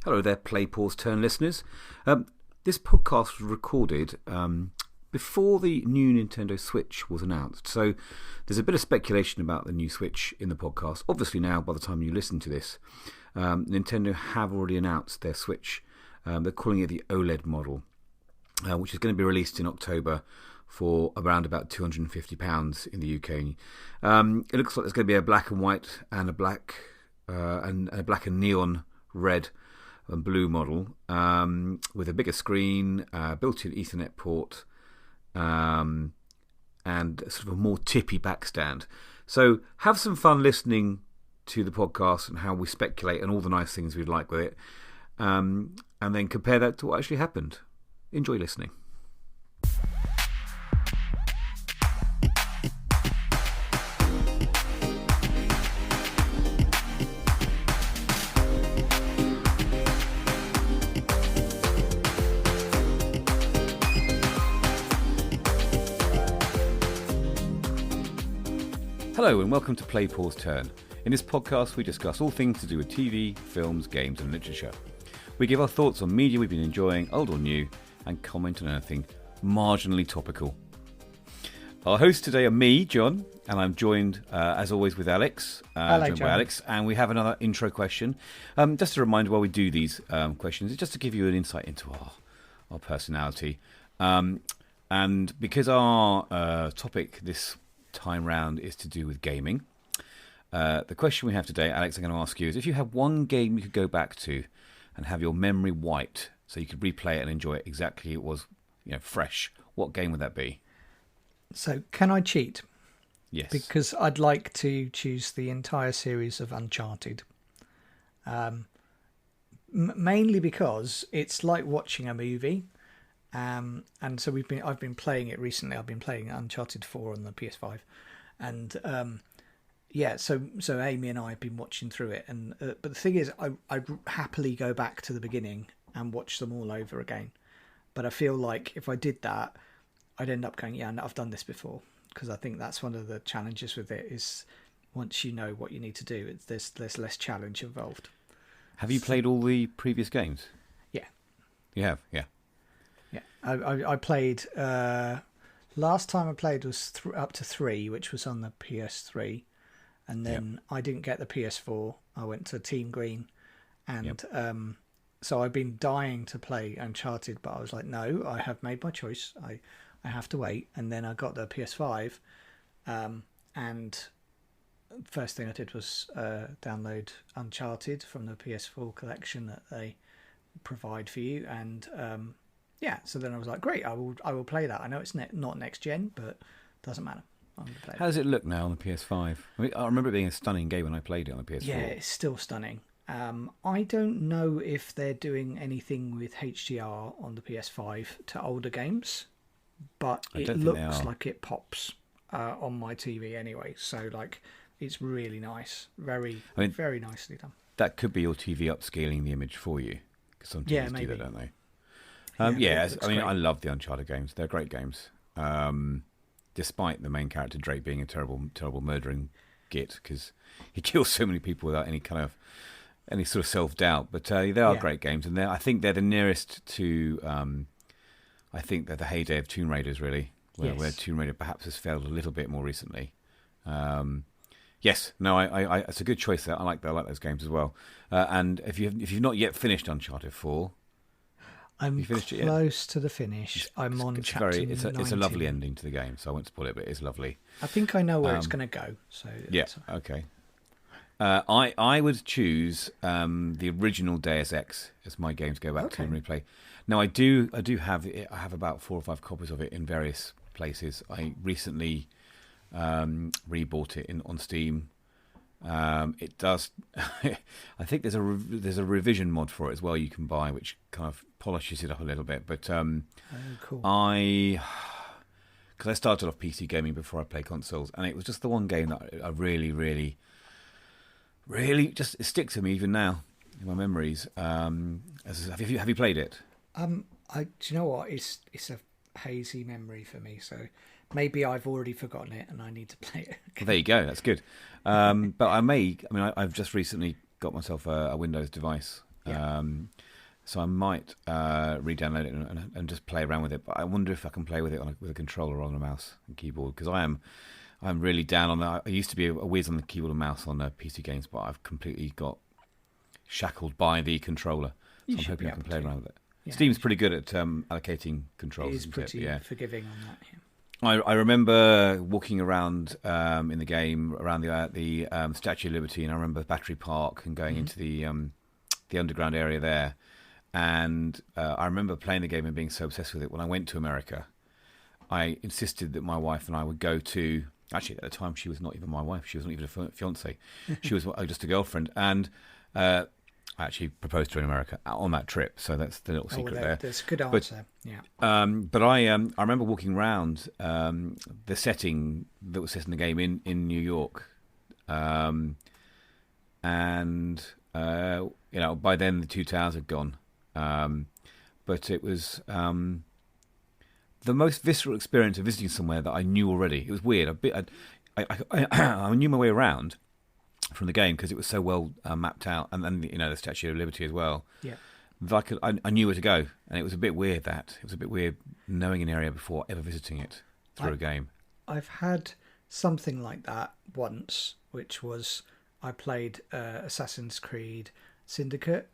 Hello there, Play, Pause, Turn listeners. This podcast was recorded before the new Nintendo Switch was announced. So there's a bit of speculation about the new Switch in the podcast. Obviously now, by the time you listen to this, Nintendo have already announced their Switch. They're calling it the OLED model, which is going to be released in October for around about £250 in the UK. It looks like there's going to be a black and white and a black and neon red and blue model with a bigger screen, built-in Ethernet port, and sort of a more tippy backstand. So have some fun listening to the podcast and how we speculate and all the nice things we'd like with it, and then compare that to what actually happened. Enjoy listening. Hello and welcome to Play, Pause, Turn. In this podcast we discuss all things to do with TV, films, games and literature. We give our thoughts on media we've been enjoying, old or new, and comment on anything marginally topical. Our hosts today are me, John, and I'm joined as always with Alex. Hello, John. John. By Alex, and we have another intro question. Just a reminder while we do these questions, it's just to give you an insight into our personality. And because our topic this time round is to do with gaming. The question we have today, Alex, I'm going to ask you is if you had one game you could go back to and have your memory wiped so you could replay it and enjoy it exactly it was, fresh, what game would that be? So can I cheat? Yes. Because I'd like to choose the entire series of Uncharted. Mainly because it's like watching a movie. And so I've been playing it recently. I've been playing Uncharted 4 on the PS5, and so Amy and I have been watching through it. And but the thing is, I'd happily go back to the beginning and watch them all over again. But I feel like if I did that, I'd end up going, I've done this before, because I think that's one of the challenges with it is once you know what you need to do, there's less challenge involved. Have you played all the previous games? Yeah. You have, yeah. Yeah, I played. Last time I played was up to 3, which was on the PS3, and then I didn't get the PS4. I went to Team Green, and so I've been dying to play Uncharted, but I was like, no, I have made my choice. I have to wait, and then I got the PS5, and first thing I did was download Uncharted from the PS4 collection that they provide for you, and so then I was like, great, I will play that. I know it's not next gen, but it doesn't matter. I'm going to play it. How does it look now on the PS5? I remember it being a stunning game when I played it on the PS4. Yeah, it's still stunning. I don't know if they're doing anything with HDR on the PS5 to older games, but it looks like it pops on my TV anyway. So like, it's really nice, very nicely done. That could be your TV upscaling the image for you, because some TVs do that, don't they? I love the Uncharted games. They're great games. Despite the main character Drake being a terrible murdering git, because he kills so many people without any sort of self-doubt. But they are great games, and I think they're the nearest to. I think they're the heyday of Tomb Raiders, really, where Tomb Raider perhaps has failed a little bit more recently. Yes, no, I it's a good choice there. I like those games as well. And if you've not yet finished Uncharted 4. I'm close to the finish. I'm on chapter 19. It's a lovely ending to the game, so I won't spoil it, but it's lovely. I think I know where it's going to go. So okay. I would choose the original Deus Ex as my game to go back to and replay. Now I do have it. I have about 4 or 5 copies of it in various places. I recently rebought it on Steam. It does. I think there's a revision mod for it as well you can buy, which kind of polishes it up a little bit. But cool. because I started off PC gaming before I played consoles, and it was just the one game that I really, really, really just it sticks to me even now in my memories. Have you played it? Do you know what? It's a hazy memory for me, so maybe I've already forgotten it and I need to play it. Well, there you go. That's good. But I've just recently got myself a Windows device, Yeah. So I might re-download it and just play around with it. But I wonder if I can play with it with a controller rather than a mouse and keyboard, because I'm really down on that. I used to be a whiz on the keyboard and mouse on PC games, but I've completely got shackled by the controller. So I'm hoping I can play around with it. Yeah, Steam's pretty good at allocating controls. It is pretty forgiving on that. Yeah. I remember walking around in the game around the Statue of Liberty, and I remember Battery Park and going into the underground area there. And I remember playing the game and being so obsessed with it. When I went to America, I insisted that my wife and I would go to. Actually, at the time, she was not even my wife. She wasn't even a fiance. She was just a girlfriend. And I actually proposed to her in America on that trip. So that's the little secret there. That's a good answer. Yeah. But I remember walking around the setting that was set in the game in New York, and by then the 2 towers had gone. But it was the most visceral experience of visiting somewhere that I knew already. It was weird. I knew my way around from the game because it was so well mapped out, and then the Statue of Liberty as well. Yeah, I knew where to go, and it was a bit weird. It was a bit weird knowing an area before ever visiting it through a game. I've had something like that once, which was I played Assassin's Creed Syndicate,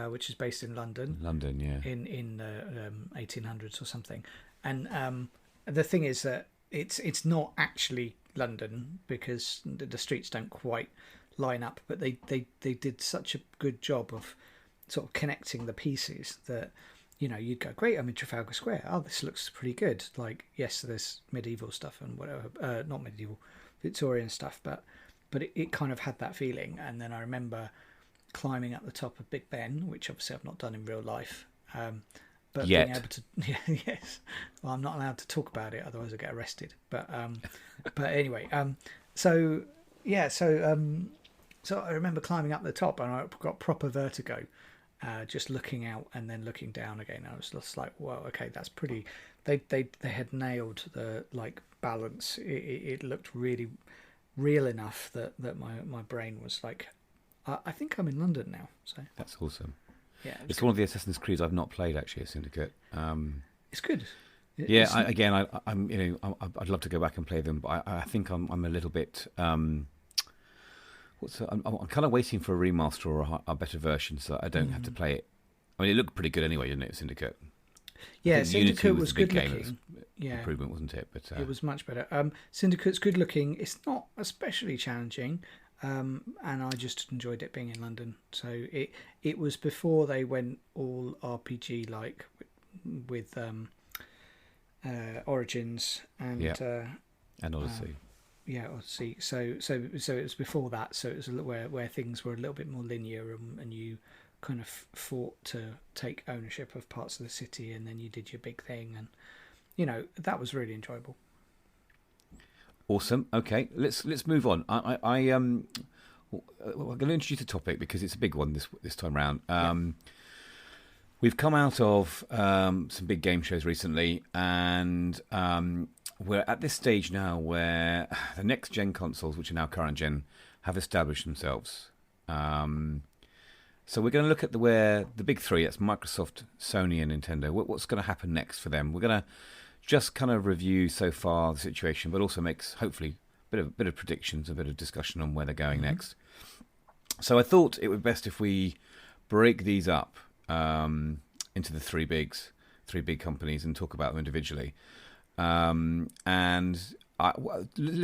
which is based in London. London, yeah. In the 1800s or something. And the thing is that it's not actually London because the streets don't quite line up, but they did such a good job of sort of connecting the pieces that you'd go, great, I'm in Trafalgar Square. Oh, this looks pretty good. Like, yes, there's medieval stuff and whatever, not medieval, Victorian stuff, but it kind of had that feeling. And then I remember climbing up the top of Big Ben, which obviously I've not done in real life. But yet. Being able to, yes, well, I'm not allowed to talk about it, otherwise I get arrested. But anyway, so I remember climbing up the top, and I got proper vertigo, just looking out and then looking down again. I was just like, "Whoa, okay, that's pretty." They had nailed the balance. It looked really real enough that my brain was like, I think I'm in London now. So that's awesome. Yeah, it's one of the Assassin's Creeds I've not played actually. A Syndicate. It's good. I'd love to go back and play them, but I think I'm a little bit. I'm kind of waiting for a remaster or a better version, so I don't have to play it. I mean, it looked pretty good anyway, didn't it, Syndicate? Yeah, Syndicate was good looking. Improvement, wasn't it? But it was much better. Syndicate's good looking. It's not especially challenging. And I just enjoyed it being in London. So it was before they went all RPG like with Origins and Odyssey. Odyssey. So it was before that. So it was where things were a little bit more linear, and you kind of fought to take ownership of parts of the city, and then you did your big thing, and that was really enjoyable. Awesome. Okay, let's move on. I'm going to introduce a topic because it's a big one this time round. We've come out of some big game shows recently, and we're at this stage now where the next gen consoles, which are now current gen, have established themselves. So we're going to look at where the big three, that's Microsoft, Sony, and Nintendo. What's going to happen next for them? We're going to just kind of review so far the situation, but also makes hopefully a bit of predictions, a bit of discussion on where they're going next. So I thought it would be best if we break these up into the three big companies and talk about them individually. Let's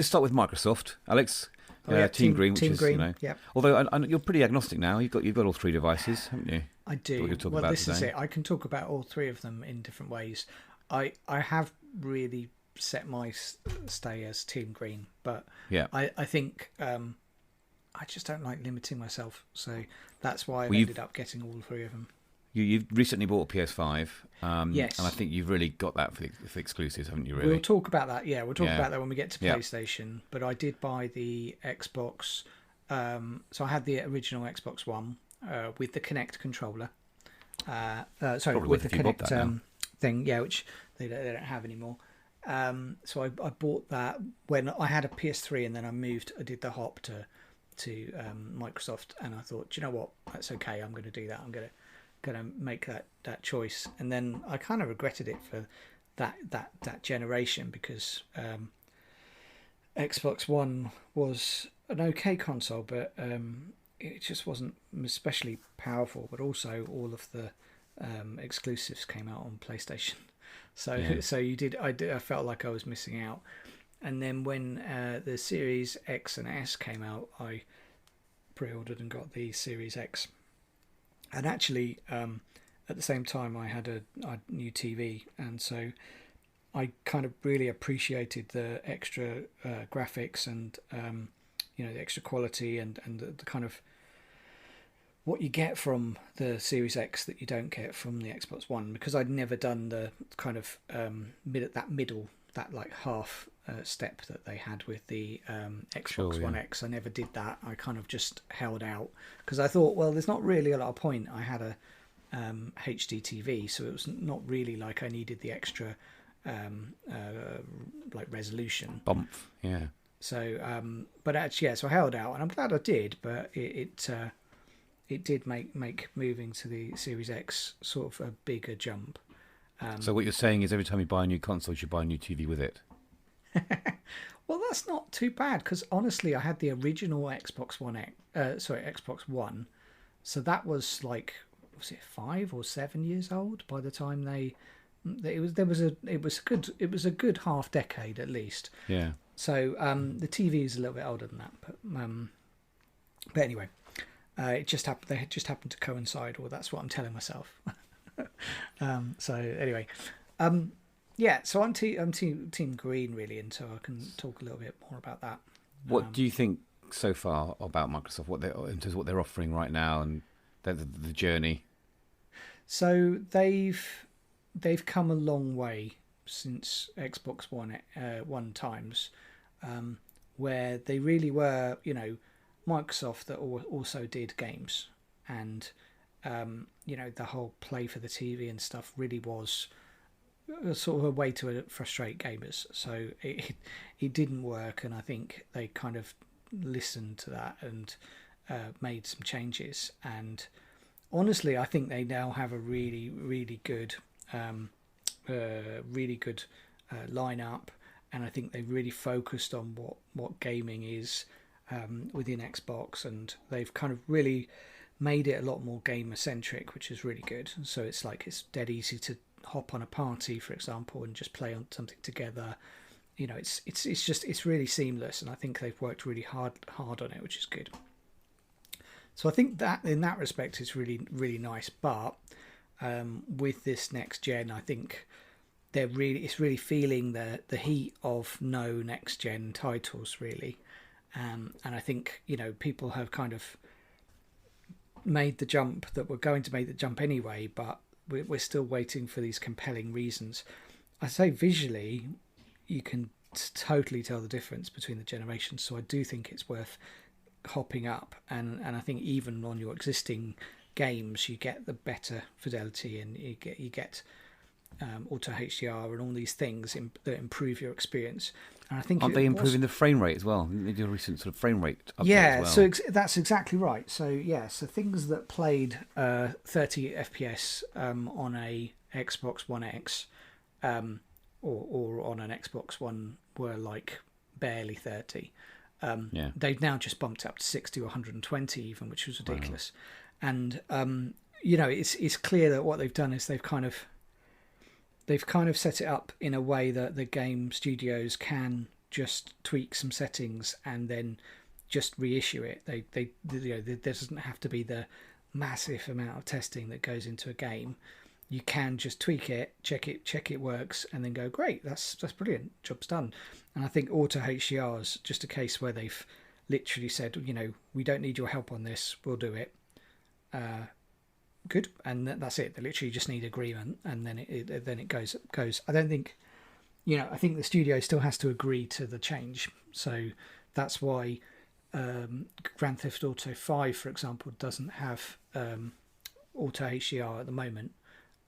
start with Microsoft, Alex. Team Green, which is Green, Although you're pretty agnostic now. You've got all three devices, haven't you? I do. Well, this is it. I can talk about all three of them in different ways. I have really set my stay as Team Green, but I think I just don't like limiting myself, so that's why I've ended up getting all three of them. You've recently bought a PS5, yes, and I think you've really got that for the exclusives, haven't you? Really, we'll talk about that. Yeah, we'll talk about that when we get to PlayStation. But I did buy the Xbox, so I had the original Xbox One with the Kinect controller. With the Kinect thing, which they don't have anymore. So I bought that when I had a PS3, and then I did the hop to Microsoft, and I thought, do you know what, that's okay. I'm going to do that. I'm going to make that choice. And then I kind of regretted it for that generation, because Xbox One was an okay console, but it just wasn't especially powerful. But also all of the exclusives came out on PlayStation, so I felt like I was missing out. And then when the Series X and S came out, I pre-ordered and got the Series X. And actually, at the same time, I had a new TV, and so I kind of really appreciated the extra graphics and the extra quality and the kind of what you get from the Series X that you don't get from the Xbox One, because I'd never done the kind of that like half step that they had with the Xbox One X. I never did that. I kind of just held out because I thought, well, there's not really a lot of point. I had a HD TV, so it was not really like I needed the extra like resolution bump. Yeah. So, but actually, so I held out, and I'm glad I did. But it did make moving to the Series X sort of a bigger jump. So what you're saying is every time you buy a new console, you should buy a new TV with it? Well, that's not too bad, because honestly, I had the original Xbox One. So that was like, was it 5 or 7 years old by the time it was a good half decade at least. Yeah. So the TV is a little bit older than that, but anyway, it just happened. They just happened to coincide, or that's what I'm telling myself. So anyway, yeah. So I'm team green really, and so I can talk a little bit more about that. What do you think so far about Microsoft? In terms of what they're offering right now and the journey? So they've come a long way since Xbox One times, where they really were, Microsoft that also did games, and the whole play for the TV and stuff really was a sort of a way to frustrate gamers. So it didn't work, and I think they kind of listened to that and made some changes. And honestly, I think they now have a really, really good lineup, and I think they've really focused on what gaming is within Xbox, and they've kind of really made it a lot more gamer centric, which is really good. So it's dead easy to hop on a party, for example, and just play on something together. It's really seamless, and I think they've worked really hard on it, which is good. So I think that in that respect it's really, really nice. But with this next gen, I think it's really feeling the heat of no next gen titles really, and I think people have kind of made the jump that we're going to make the jump anyway, but we're still waiting for these compelling reasons. I say visually, you can totally tell the difference between the generations, so I do think it's worth hopping up, and I think even on your existing games you get the better fidelity, and you get auto HDR and all these things that improve your experience. And I think aren't they improving the frame rate as well? They do a recent sort of frame rate update as well. So that's exactly right. So so things that played 30 FPS on a Xbox One X or on an Xbox One were like barely 30. They've now just bumped up to 60 or 120 even, which was ridiculous. Wow. And it's clear that what they've done is they've kind of set it up in a way that the game studios can just tweak some settings and then just reissue it. There doesn't have to be the massive amount of testing that goes into a game. You can just tweak it, check it works, and then go, great, that's brilliant, job's done. And I think Auto HDR is just a case where they've literally said, we don't need your help on this, we'll do it. Good, and that's it. They literally just need agreement, and then it goes. I don't think, I think the studio still has to agree to the change. So that's why Grand Theft Auto 5, for example, doesn't have Auto HDR at the moment,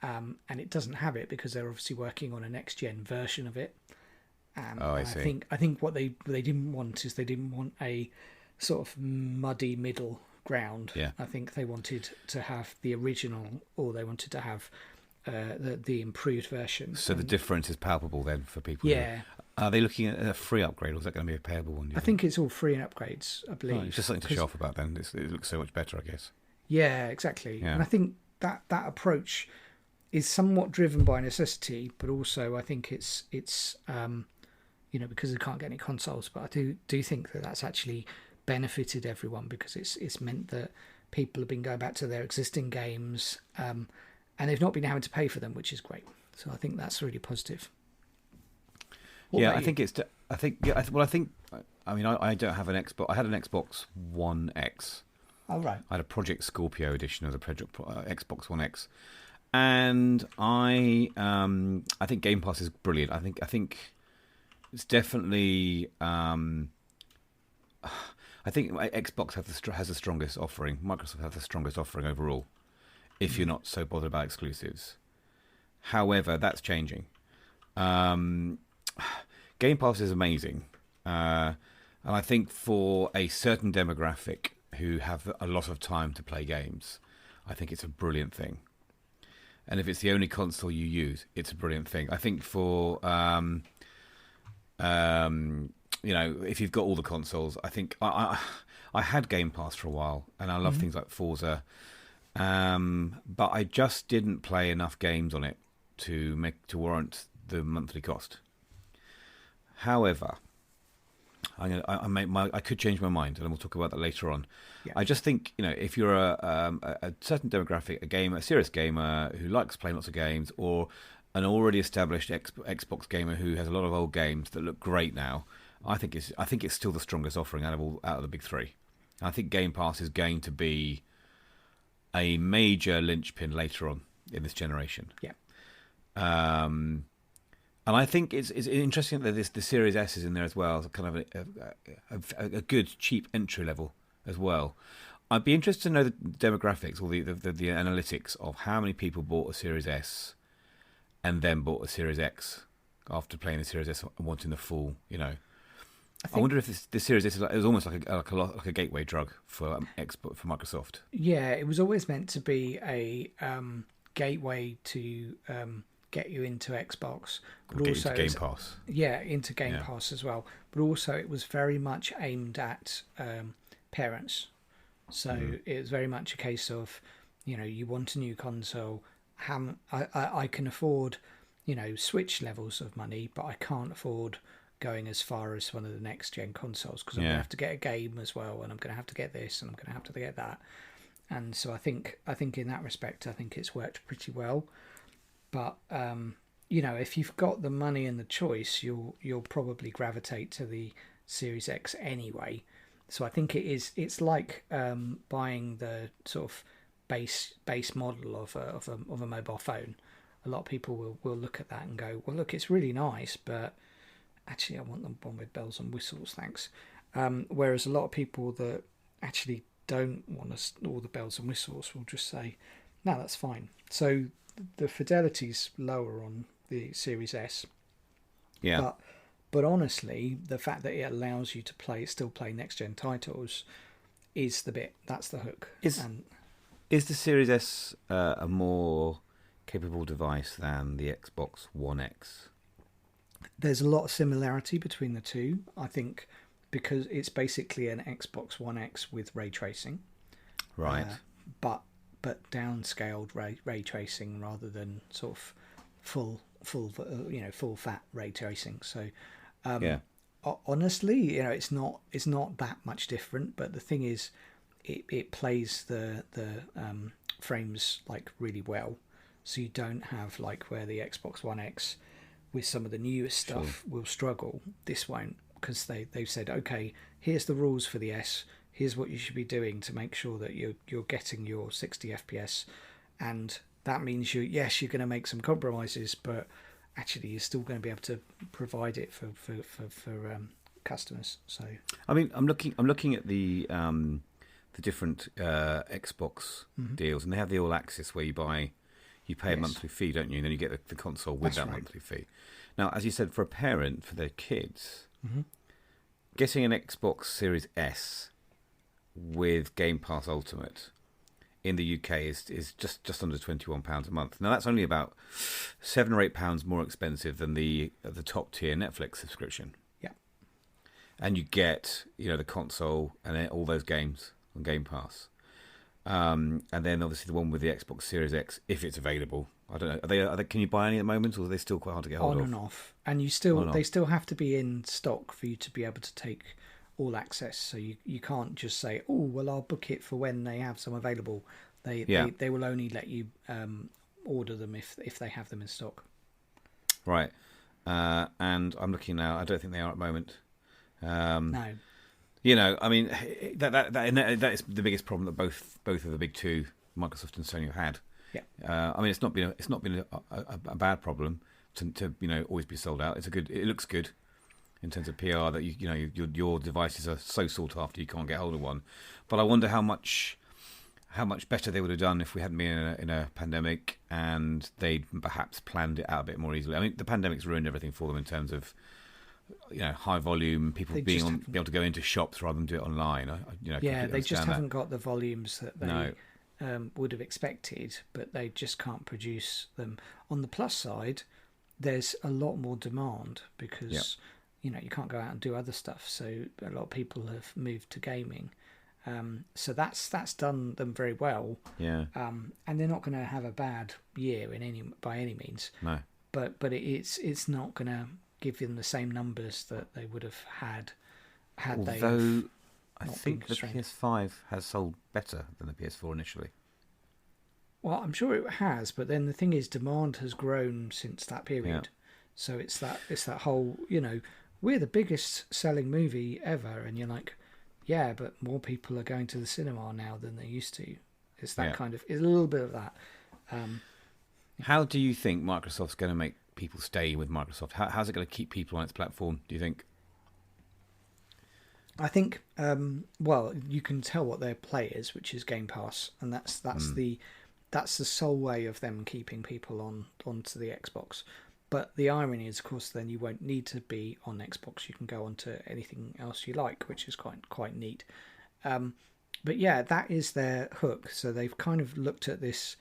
and it doesn't have it because they're obviously working on a next gen version of it. I see. I think what they didn't want is they didn't want a sort of muddy middle ground. Yeah. I think they wanted to have the original, or they wanted to have the improved version. So the difference is palpable then for people. Yeah. Are they looking at a free upgrade, or is that going to be a payable one? I think it's all free and upgrades, I believe. Oh, it's just something to show off about then. It looks so much better, I guess. Yeah, exactly. Yeah. And I think that approach is somewhat driven by necessity, but also I think it's because they can't get any consoles. But I do think that that's actually benefited everyone, because it's meant that people have been going back to their existing games, and they've not been having to pay for them, which is great. So I think that's really positive. I think I don't have an Xbox. I had an Xbox One X. Oh, right. I had a Project Scorpio edition of the Xbox One X, and I think Game Pass is brilliant. I think it's definitely. I think Xbox has the strongest offering. Microsoft has the strongest offering overall, if you're not so bothered about exclusives. However, that's changing. Game Pass is amazing, and I think for a certain demographic who have a lot of time to play games, I think it's a brilliant thing. And if it's the only console you use, it's a brilliant thing. I think for if you've got all the consoles, I think I had Game Pass for a while, and I love things like Forza, but I just didn't play enough games on it to warrant the monthly cost. However, I could change my mind, and we'll talk about that later on. Yeah. I just think if you're a certain demographic, a serious gamer who likes playing lots of games, or an already established Xbox gamer who has a lot of old games that look great now, I think it's still the strongest offering out of the big three. I think Game Pass is going to be a major linchpin later on in this generation. Yeah. And I think it's interesting that the Series S is in there as well, kind of a good cheap entry level as well. I'd be interested to know the demographics or the analytics of how many people bought a Series S and then bought a Series X after playing the Series S and wanting the full. I wonder if the Series S is almost like a gateway drug for Microsoft. Yeah, it was always meant to be a gateway to get you into Xbox, but also into Game Pass. Yeah, into Game Pass as well. But also, it was very much aimed at parents. So it was very much a case of, you want a new console. I can afford, Switch levels of money, but I can't afford going as far as one of the next gen consoles, because I'm going to have to get a game as well, and I'm going to have to get this, and I'm going to have to get that. And so I think in that respect, I think it's worked pretty well. But if you've got the money and the choice, you'll probably gravitate to the Series X anyway. So I think it's like buying the sort of base model of a mobile phone. A lot of people will look at that and go, well, look, it's really nice, but actually I want the one with bells and whistles, thanks. Whereas a lot of people that actually don't want all the bells and whistles will just say, no, that's fine. So the fidelity's lower on the Series S. Yeah. But honestly, the fact that it allows you to still play next gen titles is that's the hook. Is the Series S a more capable device than the Xbox One X? There's a lot of similarity between the two, I think, because it's basically an Xbox One X with ray tracing. Right. But downscaled ray tracing rather than sort of full fat ray tracing. So honestly, it's not that much different. But the thing is, it plays the frames like really well. So you don't have like where the Xbox One X with some of the newest stuff will struggle. This won't, because they've said, okay, here's the rules for the S. Here's what you should be doing to make sure that you're getting your 60 FPS, and that means you're going to make some compromises, but actually you're still going to be able to provide it for customers. So I mean, I'm looking at the different Xbox deals, and they have the All Access where you pay a monthly fee, don't you? And then you get the console with that monthly fee. Now, as you said, for a parent, for their kids, getting an Xbox Series S with Game Pass Ultimate in the UK is just under £21 a month. Now that's only about £7 or £8 more expensive than the top tier Netflix subscription. Yeah, and you get the console and all those games on Game Pass, and then obviously the one with the Xbox Series X if it's available. I don't know. Are they? Can you buy any at the moment, or are they still quite hard to get hold of? On and off, and they still have to be in stock for you to be able to take all access. So you can't just say, oh well, I'll book it for when they have some available. They will only let you order them if they have them in stock. Right, and I'm looking now. I don't think they are at the moment. No. I mean that is the biggest problem that both of the big two, Microsoft and Sony, have had. Yeah. I mean it's not been a bad problem to always be sold out. It looks good in terms of PR that your devices are so sought after you can't get hold of one. But I wonder how much better they would have done if we hadn't been in a pandemic and they'd perhaps planned it out a bit more easily. I mean the pandemic's ruined everything for them in terms of high volume, people be able to go into shops rather than do it online. They just haven't got the volumes that they would have expected, but they just can't produce them. On the plus side, there's a lot more demand because you can't go out and do other stuff. So a lot of people have moved to gaming. So that's done them very well. Yeah. And they're not going to have a bad year by any means. No. But it's not going to give them the same numbers that they would have had they. Although I think the PS5 has sold better than the PS4 initially. Well, I'm sure it has, but then the thing is, demand has grown since that period. Yeah. So it's that whole we're the biggest selling movie ever, and you're like, yeah, but more people are going to the cinema now than they used to. It's that kind of, it's a little bit of that. How do you think Microsoft's going to make people stay with Microsoft? How's it going to keep people on its platform, do you think? I think, you can tell what their play is, which is Game Pass, and that's the sole way of them keeping people onto the Xbox. But the irony is, of course, then you won't need to be on Xbox. You can go on to anything else you like, which is quite neat. But yeah, that is their hook. So they've kind of looked at this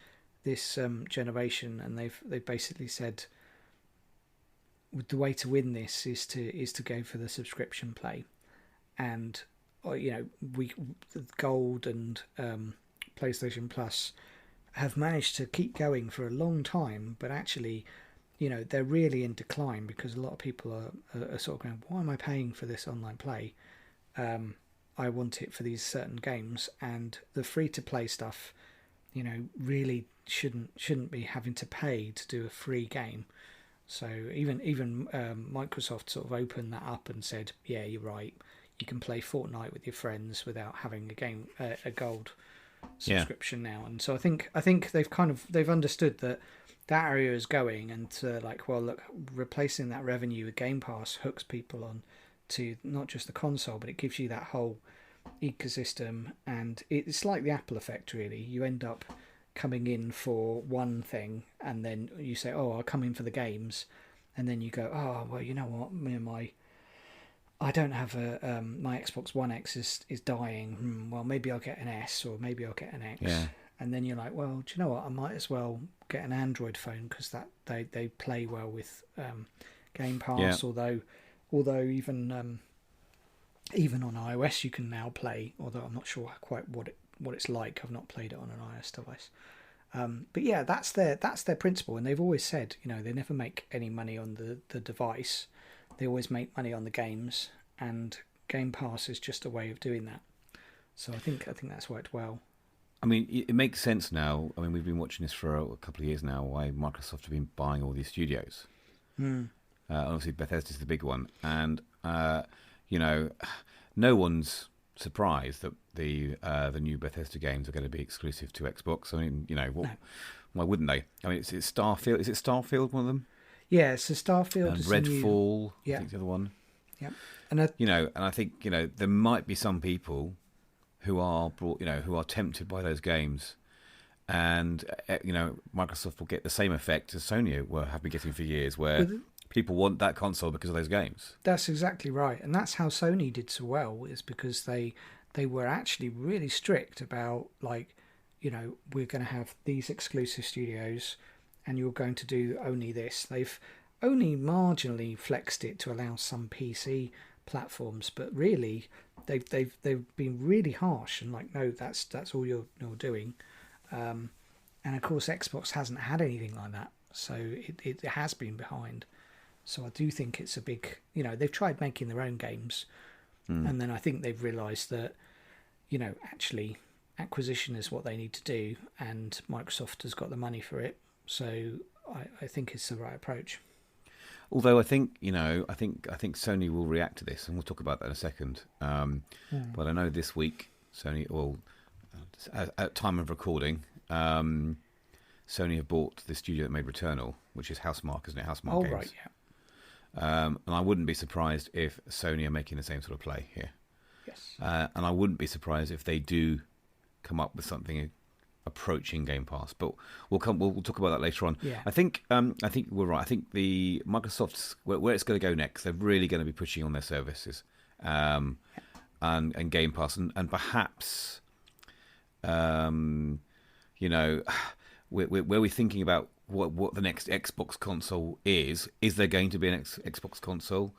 generation, and they've basically said the way to win this is to go for the subscription play, and Gold and PlayStation Plus have managed to keep going for a long time, but actually, they're really in decline because a lot of people are sort of going, why am I paying for this online play? I want it for these certain games, and the free to play stuff, really shouldn't be having to pay to do a free game. So even Microsoft sort of opened that up and said, yeah, you're right, you can play Fortnite with your friends without having a gold subscription now. And so I think they've understood that area is going, and replacing that revenue with Game Pass hooks people on to not just the console, but it gives you that whole ecosystem, and it's like the Apple effect, really. You end up coming in for one thing, and then you say, oh, I'll come in for the games, and then you go, oh, well, you know what, I don't have my Xbox One X is dying. Well, maybe I'll get an S, or maybe I'll get an X. Yeah. And then you're like, well, do you know what? I might as well get an Android phone because that they play well with Game Pass. Yeah. Although even on iOS you can now play. Although I'm not sure quite what it's like. I've not played it on an iOS device. But yeah, that's their principle, and they've always said, they never make any money on the device. They always make money on the games, and Game Pass is just a way of doing that. So I think that's worked well. I mean, it makes sense now. I mean, we've been watching this for a couple of years now, why Microsoft have been buying all these studios. Obviously, Bethesda's the big one. And, no one's surprised that the new Bethesda games are going to be exclusive to Xbox. I mean, why wouldn't they? I mean, it's Starfield. Is it Starfield, one of them? Yeah, so Starfield and is Redfall, I think the other one. Yeah. And I think, there might be some people who are tempted by those games, and Microsoft will get the same effect as Sony have been getting for years, where people want that console because of those games. That's exactly right, and that's how Sony did so well, is because they they were actually really strict about, like, we're going to have these exclusive studios and you're going to do only this. They've only marginally flexed it to allow some PC platforms, but really they've been really harsh and like, no, that's all you're doing. And of course Xbox hasn't had anything like that, so it has been behind. So I do think it's a big, they've tried making their own games, and then I think they've realised that, actually acquisition is what they need to do, and Microsoft has got the money for it. So I think it's the right approach. Although I think I think Sony will react to this, and we'll talk about that in a second. But I know this week Sony, well, at time of recording, Sony have bought the studio that made Returnal, which is Housemarque, isn't it? Housemarque Games. Right, yeah. And I wouldn't be surprised if Sony are making the same sort of play here. Yes. And I wouldn't be surprised if they do come up with something approaching Game Pass. But we'll talk about that later on. Yeah. I think we're right. I think the Microsoft's where it's going to go next. They're really going to be pushing on their services, and Game Pass, and perhaps, where we're thinking about what the next Xbox console is there going to be an Xbox console,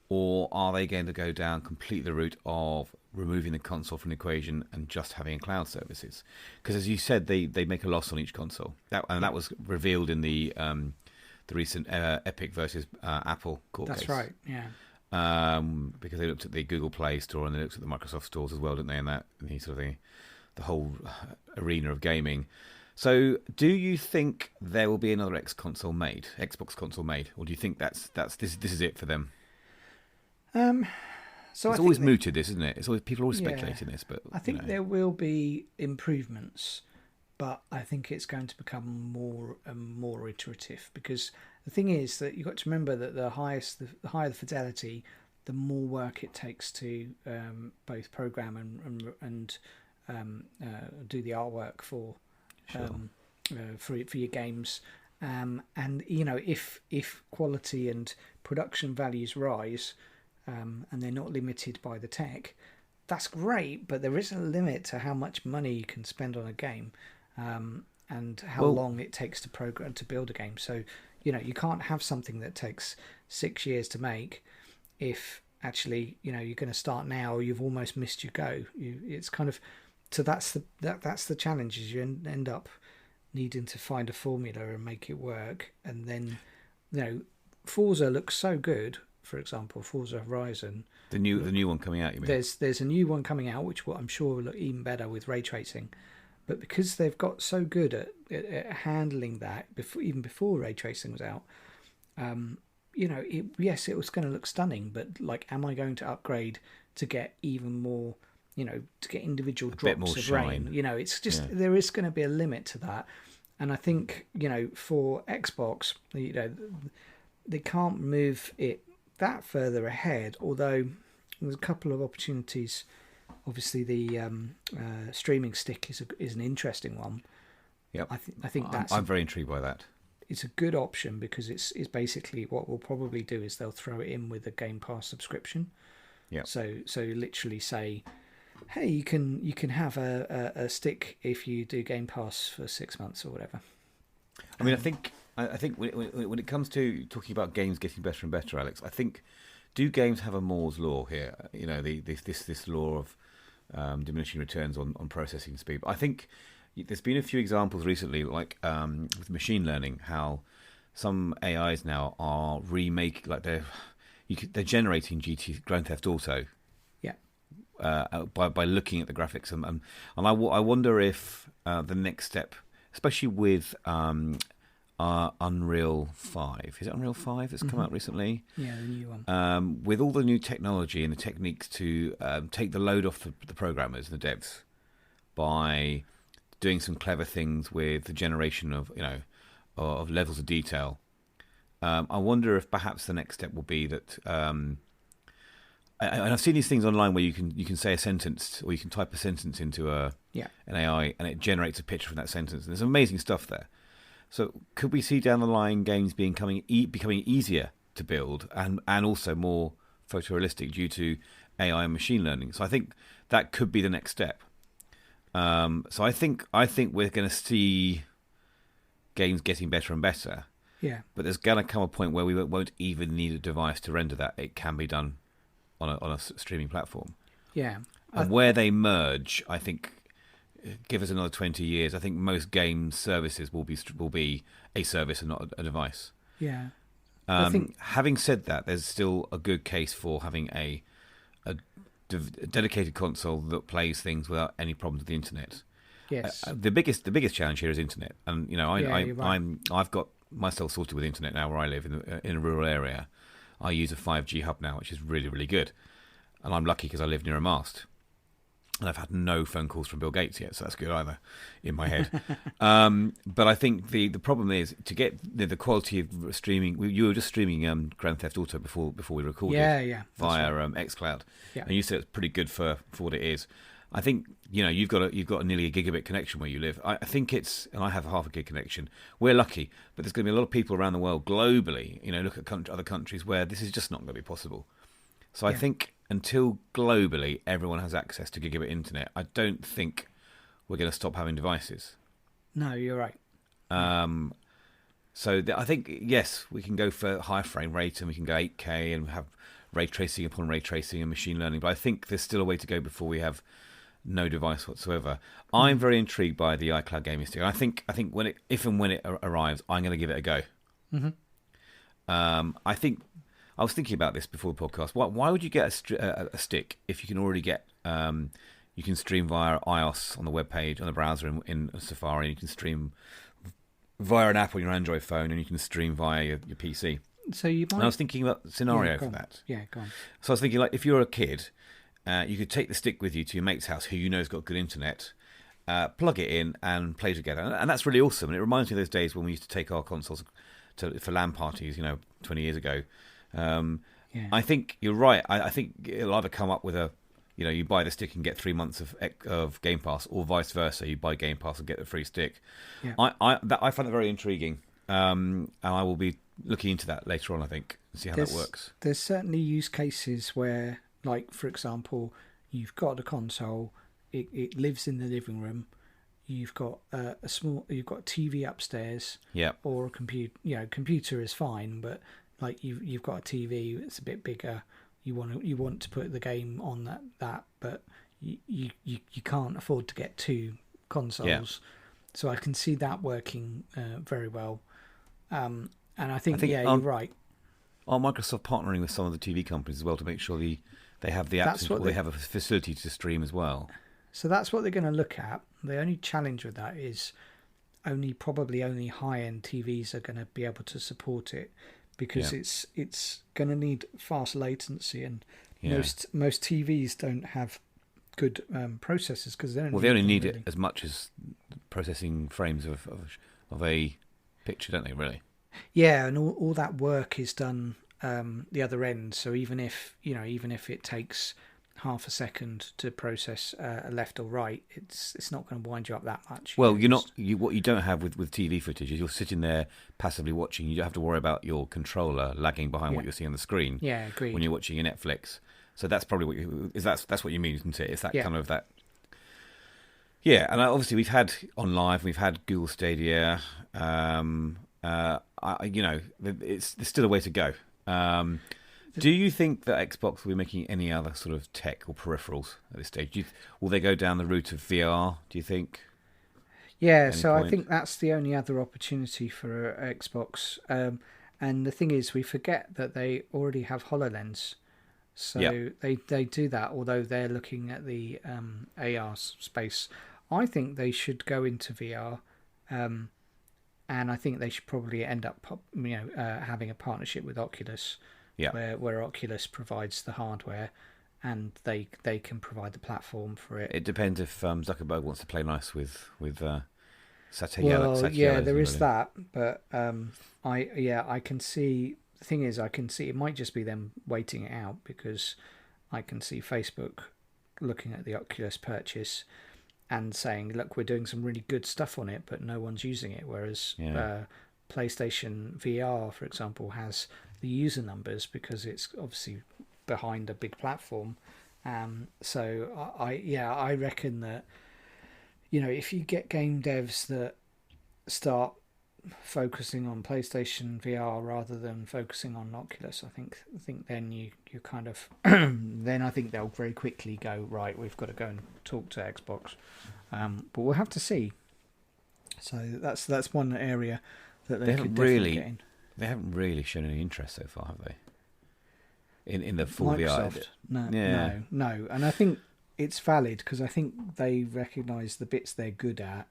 or are they going to go down completely the route of removing the console from the equation and just having cloud services? Because as you said, they make a loss on each console. That was revealed in the recent Epic versus Apple court case. That's right, yeah. Because they looked at the Google Play Store and they looked at the Microsoft stores as well, didn't they? And the whole arena of gaming. So, do you think there will be another Xbox console made, or do you think this is it for them? So it's always mooted, this, isn't it? People are always speculating this, but I think there will be improvements, but I think it's going to become more and more iterative, because the thing is that you've got to remember that the higher the fidelity, the more work it takes to both program and do the artwork for. For your games, and if quality and production values rise, and they're not limited by the tech, that's great. But there is a limit to how much money you can spend on a game, and how long it takes to build a game. So you can't have something that takes 6 years to make if actually you're going to start now. You've almost missed your go. It's kind of. So that's the challenge, is you end up needing to find a formula and make it work. And then, Forza looks so good. For example, Forza Horizon, the new one coming out. You mean there's a new one coming out, which I'm sure will look even better with ray tracing. But because they've got so good at handling that even before ray tracing was out, yes, it was going to look stunning. But like, am I going to upgrade to get even more? To get individual drops of rain, it's just there is going to be a limit to that. And I think, for Xbox, they can't move it that further ahead, although there's a couple of opportunities. Obviously, the streaming stick is an interesting one. Yep. I think I'm very intrigued by that. It's a good option, because it's basically what we'll probably do is they'll throw it in with a Game Pass subscription. Yeah. So literally say, hey, you can have a stick if you do Game Pass for 6 months or whatever. I mean, I think when it comes to talking about games getting better and better, Alex, I think, do games have a Moore's law here? This law of diminishing returns on processing speed. But I think there's been a few examples recently, like with machine learning, how some AIs now are they're generating Grand Theft Auto. By looking at the graphics, and I wonder if the next step, especially with Unreal 5, is it Unreal 5 that's come out recently? Yeah, the new one. With all the new technology and the techniques to take the load off the programmers and the devs by doing some clever things with the generation of of levels of detail. I wonder if perhaps the next step will be that. And I've seen these things online where you can say a sentence, or you can type a sentence into an AI, and it generates a picture from that sentence. And there's amazing stuff there. So could we see down the line games becoming easier to build and also more photorealistic due to AI and machine learning? So I think that could be the next step. So I think we're going to see games getting better and better. Yeah. But there's going to come a point where we won't even need a device to render that. It can be done on a streaming platform. Yeah. And where they merge, I think, give us another 20 years. I think most game services will be a service and not a device. Yeah. Having said that, there's still a good case for having a dedicated console that plays things without any problems with the internet. Yes. The biggest challenge here is internet, and you know, you're right. I've got myself sorted with internet now where I live in a rural area. I use a 5G hub now, which is really, really good, and I'm lucky because I live near a mast. And I've had no phone calls from Bill Gates yet, so that's good either in my head. But I think the problem is to get the quality of streaming. You were just streaming Grand Theft Auto before we recorded. Yeah. Via xCloud, Yeah. and you said it's pretty good for what it is. I think you've got a nearly a gigabit connection where you live. I think and I have a half a gig connection. We're lucky, but there's going to be a lot of people around the world globally. Look at other countries where this is just not going to be possible. So I think until globally everyone has access to gigabit internet, I don't think we're going to stop having devices. No, you're right. So I think, yes, we can go for higher frame rate and we can go 8K and have ray tracing upon ray tracing and machine learning. But I think there's still a way to go before we have no device whatsoever. I'm very intrigued by the iCloud gaming stick. And I think if and when it arrives, I'm going to give it a go. Mm-hmm. I think I was thinking about this before the podcast. Why would you get a stick if you can already get you can stream via iOS on the web page on the browser in Safari, and you can stream via an app on your Android phone, and you can stream via your PC. So you might. And I was thinking about the scenario for that. Yeah, go on. So I was thinking, like, if you're a kid, you could take the stick with you to your mate's house, who you know has got good internet, plug it in, and play together. And that's really awesome. And it reminds me of those days when we used to take our consoles for LAN parties, 20 years ago. I think you're right. I think it'll either come up with you buy the stick and get 3 months of Game Pass, or vice versa. You buy Game Pass and get the free stick. Yeah. I find it very intriguing, and I will be looking into that later on, I think, and see how that works. There's certainly use cases where, like, for example, you've got a console, it lives in the living room, you've got a TV upstairs, or a computer. Computer is fine, but like you've got a TV, it's a bit bigger. You want to put the game on that, but you can't afford to get two consoles. Yeah. So I can see that working very well. And I think you're right. Are Microsoft partnering with some of the TV companies as well to make sure they have the apps, or they have a facility to stream as well? So that's what they're going to look at. The only challenge with that is probably only high-end TVs are going to be able to support it, because it's going to need fast latency, and most TVs don't have good processors, because they only need it as much as processing frames of a picture, don't they? Really. Yeah, and all that work is done the other end. So even if it takes half a second to process a left or right, it's not going to wind you up that much. Well, what you don't have with TV footage is you're sitting there passively watching. You don't have to worry about your controller lagging behind what you're seeing on the screen. Yeah, agreed. When you're watching your Netflix, so that's probably that's what you mean, isn't it? It's that kind of that. Yeah, and obviously we've had OnLive, we've had Google Stadia. There's still a way to go. Do you think that Xbox will be making any other sort of tech or peripherals at this stage? Will they go down the route of VR, do you think? Yeah, so I think that's the only other opportunity for Xbox. And the thing is, we forget that they already have HoloLens. So they do that, although they're looking at the AR space. I think they should go into VR. And I think they should probably end up having a partnership with Oculus. Yeah. Where Oculus provides the hardware, and they can provide the platform for it. It depends if Zuckerberg wants to play nice with Satya. Well, there is that, but I can see. The thing is, I can see it might just be them waiting it out, because I can see Facebook looking at the Oculus purchase and saying, "Look, we're doing some really good stuff on it, but no one's using it." Whereas PlayStation VR, for example, has the user numbers because it's obviously behind a big platform, So I reckon that, if you get game devs that start focusing on PlayStation VR rather than focusing on Oculus, I think then you kind of then I think they'll very quickly go, right, we've got to go and talk to Xbox, but we'll have to see. So that's one area that they could definitely get in. They haven't really shown any interest so far, have they? In the full Microsoft, VR. No, and I think it's valid because I think they recognise the bits they're good at,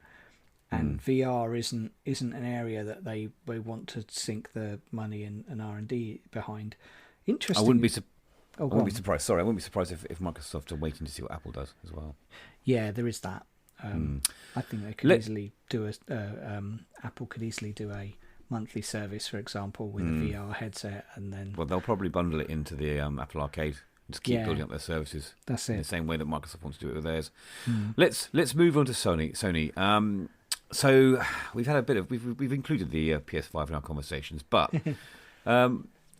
and VR isn't an area that they want to sink the money and R&D behind. Interesting. I wouldn't be surprised. Sorry, I wouldn't be surprised if Microsoft are waiting to see what Apple does as well. Yeah, there is that. I think they could easily do Apple could easily do a monthly service, for example, with a VR headset, and then they'll probably bundle it into the Apple Arcade and just keep building up their services. That's in it. the same way that Microsoft wants to do it with theirs. Let's move on to Sony. So we've had we've included the PS5 in our conversations, but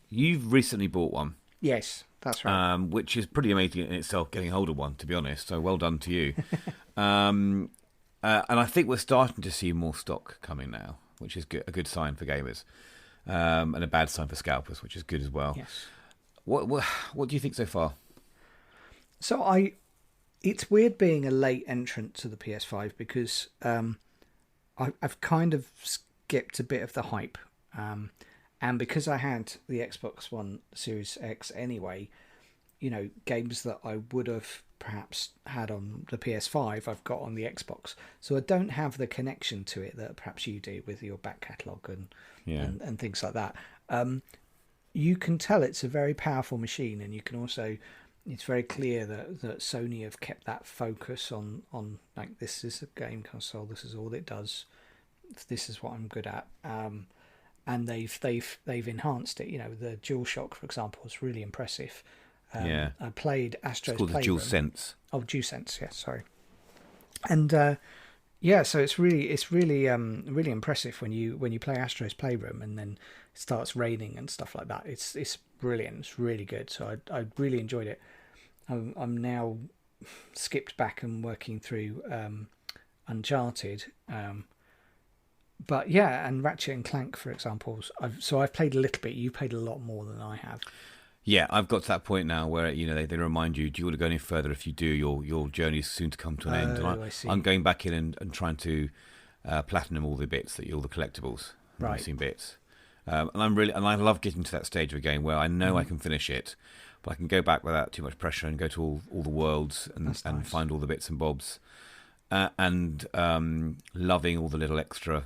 you've recently bought one. Yes, that's right. Which is pretty amazing in itself, getting hold of one, to be honest. So well done to you. And I think we're starting to see more stock coming now, which is a good sign for gamers, and a bad sign for scalpers, which is good as well. Yes. What do you think so far? So it's weird being a late entrant to the PS5 because I've kind of skipped a bit of the hype, and because I had the Xbox One Series X anyway, games that I would have perhaps had on the PS5 I've got on the Xbox, so I don't have the connection to it that perhaps you do with your back catalogue and things like that. You can tell it's a very powerful machine, and you can also, it's very clear that Sony have kept that focus on like, this is a game console, this is all it does, this is what I'm good at, and they've enhanced it. The DualShock, for example, is really impressive. I played Astro's Playroom. It's called the DualSense. Oh, DualSense, yeah, sorry. And so it's really impressive when you play Astro's Playroom and then it starts raining and stuff like that. It's brilliant. It's really good. So I really enjoyed it. I'm now skipped back and working through Uncharted. But yeah, and Ratchet and Clank, for example. I've played a little bit. You played a lot more than I have. Yeah, I've got to that point now where they remind you, do you want to go any further? If you do, your journey is soon to come to an end. And I see. I'm going back in and trying to platinum all the bits, all the collectibles, right. Missing bits. And I love getting to that stage of a game where I know I can finish it, but I can go back without too much pressure and go to all the worlds and find all the bits and bobs, and loving all the little extra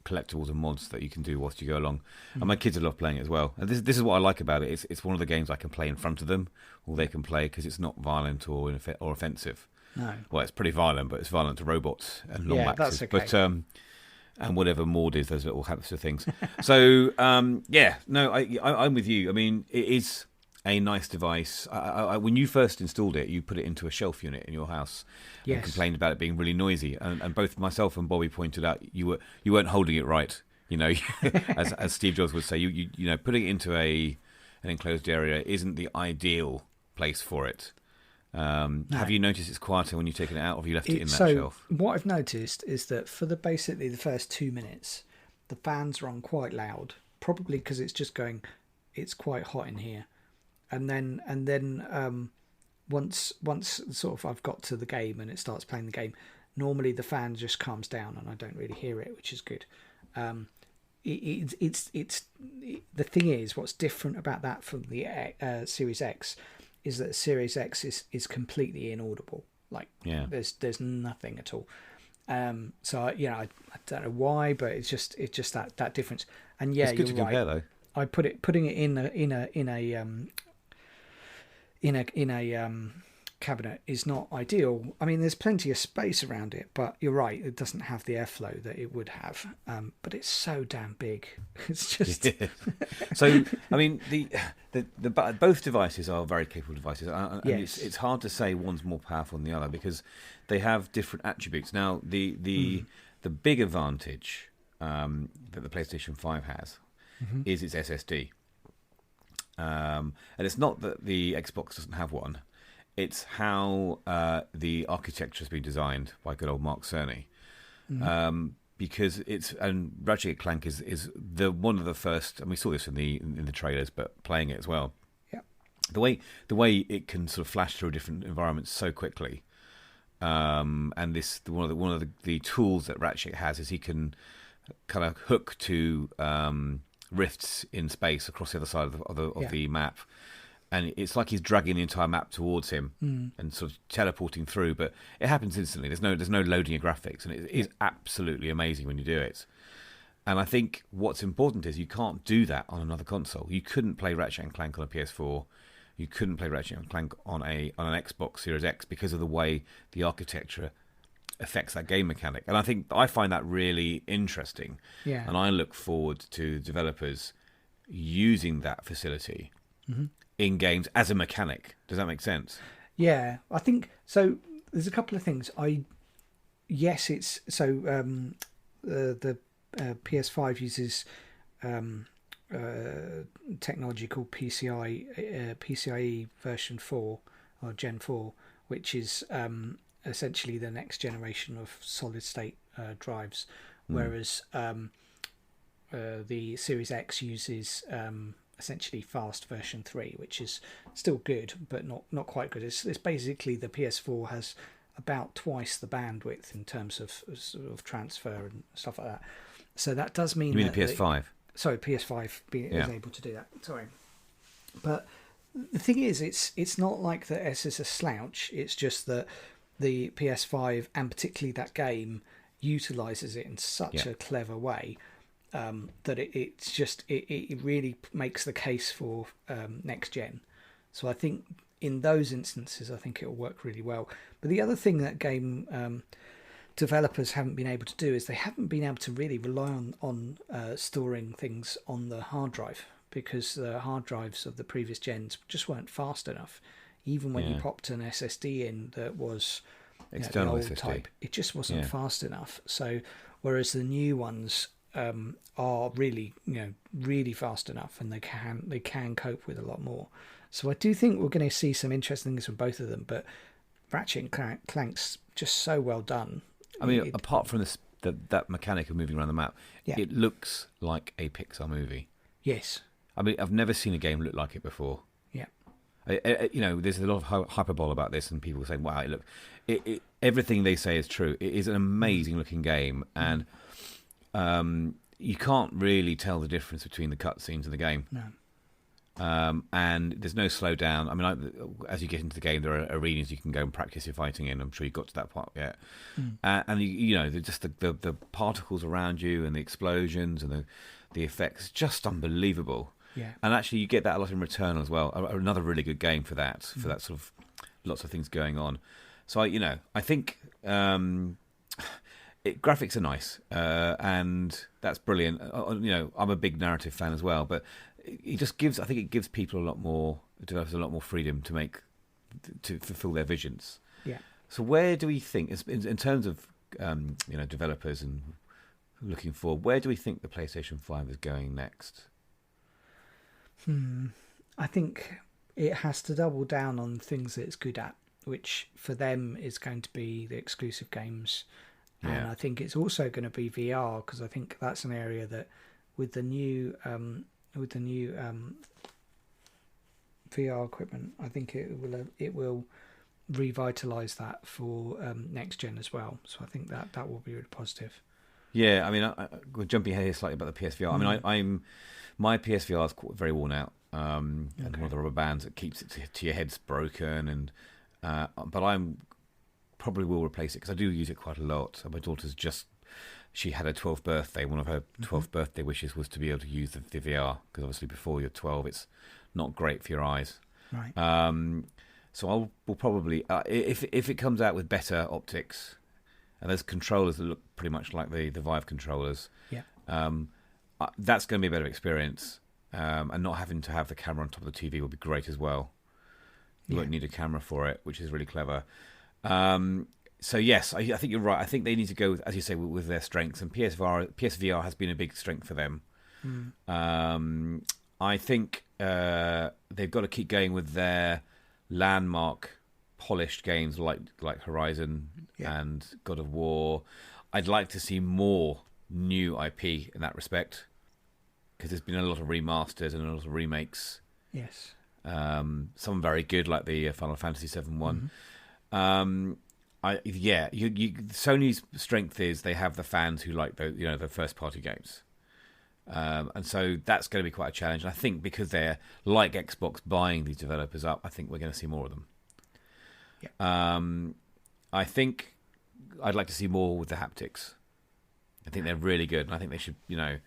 collectibles and mods that you can do whilst you go along. And my kids love playing it as well. And this is what I like about it. It's one of the games I can play in front of them, or they can play, because it's not violent or offensive. No. Well, it's pretty violent, but it's violent to robots and long axes. That's okay. But and whatever Maud is, those little hamster things. So I'm with you. I mean, it is a nice device. When you first installed it, you put it into a shelf unit in your house. Yes. And complained about it being really noisy, and both myself and Bobby pointed out you weren't holding it right. As Steve Jobs would say, you putting it into an enclosed area isn't the ideal place for it. No. Have you noticed it's quieter when you've taken it out, or have you left it in that shelf? What I've noticed is that for basically the first 2 minutes, the fans are on quite loud, probably because it's just going, it's quite hot in here, and then once sort of I've got to the game and it starts playing the game, normally the fan just calms down and I don't really hear it, which is good. It's the thing is, what's different about that from the Series X is that Series X is completely inaudible. Like, there's nothing at all. So I don't know why, but it's just that difference. And yeah, it's good to compare, though. I putting it in a cabinet is not ideal. I mean, there's plenty of space around it, but you're right, it doesn't have the airflow that it would have. But it's so damn big. It's just So I mean, the both devices are very capable devices, and yes. it's hard to say one's more powerful than the other because they have different attributes. Now, the big advantage that the PlayStation 5 has is its SSD. And it's not that the Xbox doesn't have one. It's how the architecture has been designed by good old Mark Cerny. Because Ratchet and Clank is the one of the first, and we saw this in the trailers, but playing it as well. Yeah. The way it can sort of flash through different environments so quickly, and one of the tools that Ratchet has is he can kind of hook to rifts in space across the other side of the map. And it's like he's dragging the entire map towards him and sort of teleporting through, but it happens instantly. There's no loading of graphics, and it is absolutely amazing when you do it. And I think what's important is you can't do that on another console. You couldn't play Ratchet and Clank on a PS4. You couldn't play Ratchet and Clank on an Xbox Series X because of the way the architecture affects that game mechanic. And I find that really interesting. Yeah. And I look forward to developers using that facility. In games as a mechanic. Does that make sense? Yeah, I think so. There's a couple of things. The PS5 uses technology called PCIe version 4 or Gen 4, which is essentially the next generation of solid state drives, whereas the Series X uses essentially fast version 3, which is still good but not quite good. It's basically the PS4 has about twice the bandwidth in terms of sort of transfer and stuff like that. So that does mean... You mean the PS5? PS5 is able to do that. Sorry. But the thing is, it's not like the S is a slouch. It's just that the PS5, and particularly that game, utilises it in such a clever way that it really makes the case for next gen. So I think in those instances, I think it'll work really well. But the other thing that game developers haven't been able to do is they haven't been able to really rely on storing things on the hard drive, because the hard drives of the previous gens just weren't fast enough. Even when you popped an SSD in that was external the old SSD type, it just wasn't fast enough. So whereas the new ones are really really fast enough, and they can cope with a lot more. So I do think we're going to see some interesting things from both of them. But Ratchet and Clank's just so well done. I mean, apart from that mechanic of moving around the map, it looks like a Pixar movie. Yes. I mean, I've never seen a game look like it before. Yeah. There's a lot of hyperbole about this, and people saying, "Wow, everything they say is true." It is an amazing looking game, and you can't really tell the difference between the cutscenes and the game. No. And there's no slowdown. I mean, as you get into the game, there are arenas you can go and practice your fighting in. I'm sure you got to that part yet. And just the particles around you and the explosions and the effects, just unbelievable. Yeah. And actually, you get that a lot in return as well. Another really good game for that, for that sort of lots of things going on. So I think graphics are nice, and that's brilliant. I'm a big narrative fan as well, but it just gives people developers a lot more freedom to fulfill their visions. Yeah. So where do we think, in terms of developers and looking forward, where do we think the PlayStation 5 is going next? I think it has to double down on things that it's good at, which for them is going to be the exclusive games. And I think it's also going to be VR, because I think that's an area that with the new VR equipment, I think it will revitalise that for next gen as well. So I think that will be really positive. Yeah, I mean, we're jumping ahead here slightly about the PSVR. I mean, my PSVR is very worn out, and one of the rubber bands that keeps it to your head's broken, and but I'm probably will replace it because I do use it quite a lot. My daughter's she had her 12th birthday. One of her 12th birthday wishes was to be able to use the VR, because obviously before you're 12, it's not great for your eyes. Right. So we'll probably, if it comes out with better optics, and there's controllers that look pretty much like the Vive controllers, that's going to be a better experience. And not having to have the camera on top of the TV will be great as well. You won't need a camera for it, which is really clever. So yes, I think you're right. I think they need to go, as you say, with their strengths, and PSVR has been a big strength for them. I think they've got to keep going with their landmark polished games like Horizon and God of War. I'd like to see more new IP in that respect, because there's been a lot of remasters and a lot of remakes. Yes. Some very good, like the Final Fantasy VII one. Sony's strength is they have the fans who like the first party games. And so that's going to be quite a challenge. And I think because they're like Xbox buying these developers up, I think we're going to see more of them. Yeah. I think I'd like to see more with the haptics. I think they're really good, and I think they should, And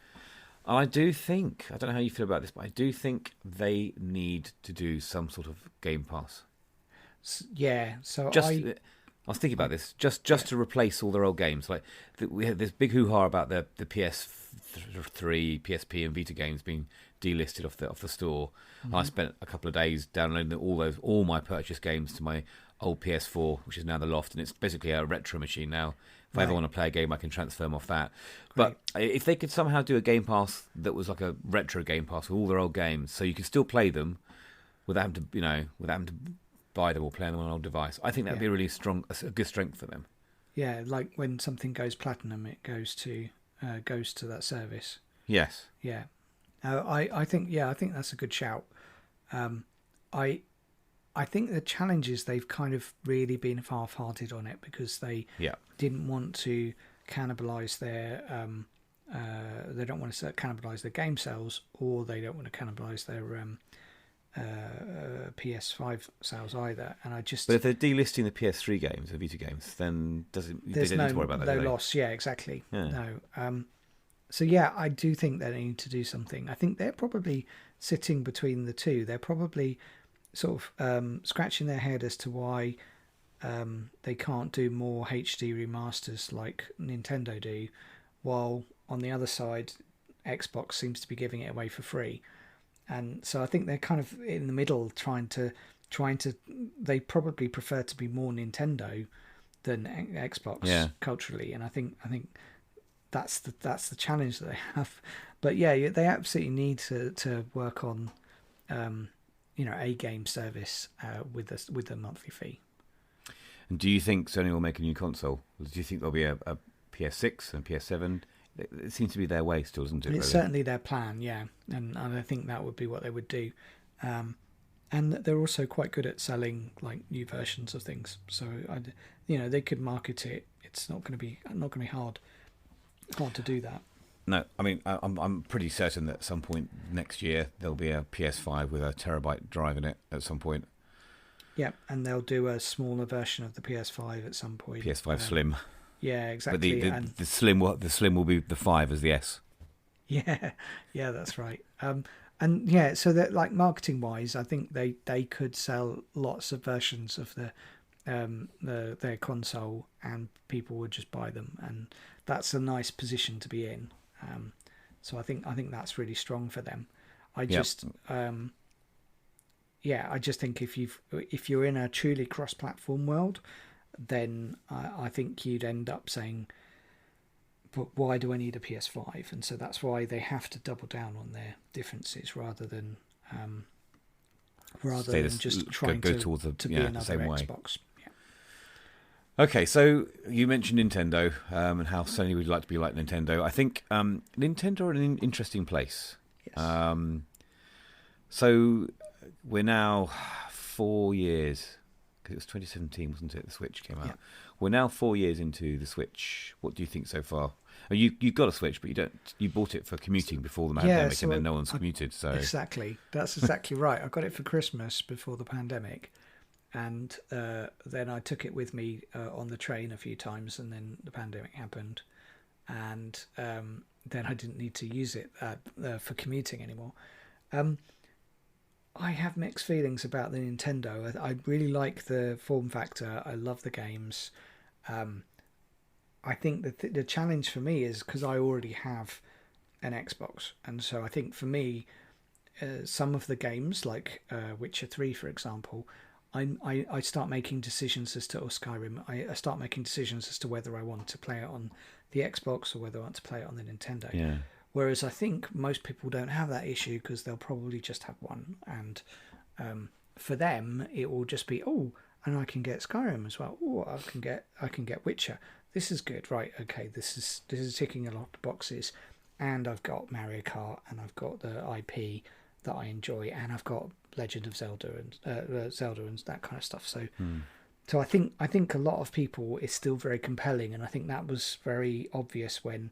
I do think, I don't know how you feel about this, but I do think they need to do some sort of Game Pass. Yeah. So I was thinking about this, just to replace all their old games. Like we had this big hoo-ha about the PS3, PSP, and Vita games being delisted off the store. And I spent a couple of days downloading all my purchased games to my old PS4, which is now the Loft, and it's basically a retro machine now. If I ever want to play a game, I can transfer them off that. Great. But if they could somehow do a Game Pass that was like a retro Game Pass with all their old games, so you could still play them without having to buy them or play them on an old device, I think that'd be a really a good strength for them. Yeah, like when something goes platinum, it goes to that service. Yes. Yeah. I think that's a good shout. I think the challenge is they've kind of really been half-hearted on it, because they didn't want to cannibalize their they don't want to cannibalize their game sales, or they don't want to cannibalize their PS5 sales either. And but if they're delisting the PS3 games, the Vita games, then they don't need to worry about that. No loss. Yeah, exactly. Yeah. No. So yeah, I do think they need to do something. I think they're probably sitting between the two. They're probably sort of scratching their head as to why they can't do more HD remasters like Nintendo do, while on the other side Xbox seems to be giving it away for free. And so I think they're kind of in the middle, trying to they probably prefer to be more Nintendo than Xbox culturally, and I think that's the challenge that they have. But yeah, they absolutely need to work on a game service with a monthly fee. And do you think Sony will make a new console? Do you think there'll be a PS6 and PS7? It seems to be their way still, doesn't it? It's certainly their plan, yeah. And I think that would be what they would do. And they're also quite good at selling like new versions of things. So they could market it. It's not going to be hard to do that. No, I mean, I'm pretty certain that at some point next year there'll be a PS5 with a terabyte drive in it at some point. Yeah, and they'll do a smaller version of the PS5 at some point. PS5 Slim. Yeah, exactly. But the Slim will be the 5 as the S. Yeah, that's right. And yeah, so that, like, marketing wise, I think they could sell lots of versions of their console, and people would just buy them, and that's a nice position to be in. So I think that's really strong for them. I just think if you're in a truly cross-platform world, then I think you'd end up saying, but why do I need a PS5? And so that's why they have to double down on their differences rather than just trying to be another Xbox. Okay, so you mentioned Nintendo and how Sony would like to be like Nintendo. I think Nintendo are in an interesting place. Yes. So we're now 4 years, because it was 2017, wasn't it? The Switch came out. Yeah. We're now 4 years into the Switch. What do you think so far? You got a Switch, but you bought it for commuting before the pandemic, and then no one's commuted. So exactly, that's exactly right. I got it for Christmas before the pandemic. And then I took it with me on the train a few times, and then the pandemic happened, and then I didn't need to use it for commuting anymore. I have mixed feelings about the Nintendo. I really like the form factor. I love the games. I think that the challenge for me is because I already have an Xbox, and so I think for me, some of the games like Witcher 3, for example, I start making decisions as to, or Skyrim, I start making decisions as to whether I want to play it on the Xbox or whether I want to play it on the Nintendo. Yeah. Whereas I think most people don't have that issue because they'll probably just have one. And for them, it will just be, and I can get Skyrim as well. Oh, I can get Witcher. This is good, right? Okay, this is ticking a lot of boxes, and I've got Mario Kart, and I've got the IP that I enjoy, and I've got Legend of Zelda and Zelda and that kind of stuff. So, so I think a lot of people it's still very compelling, and I think that was very obvious when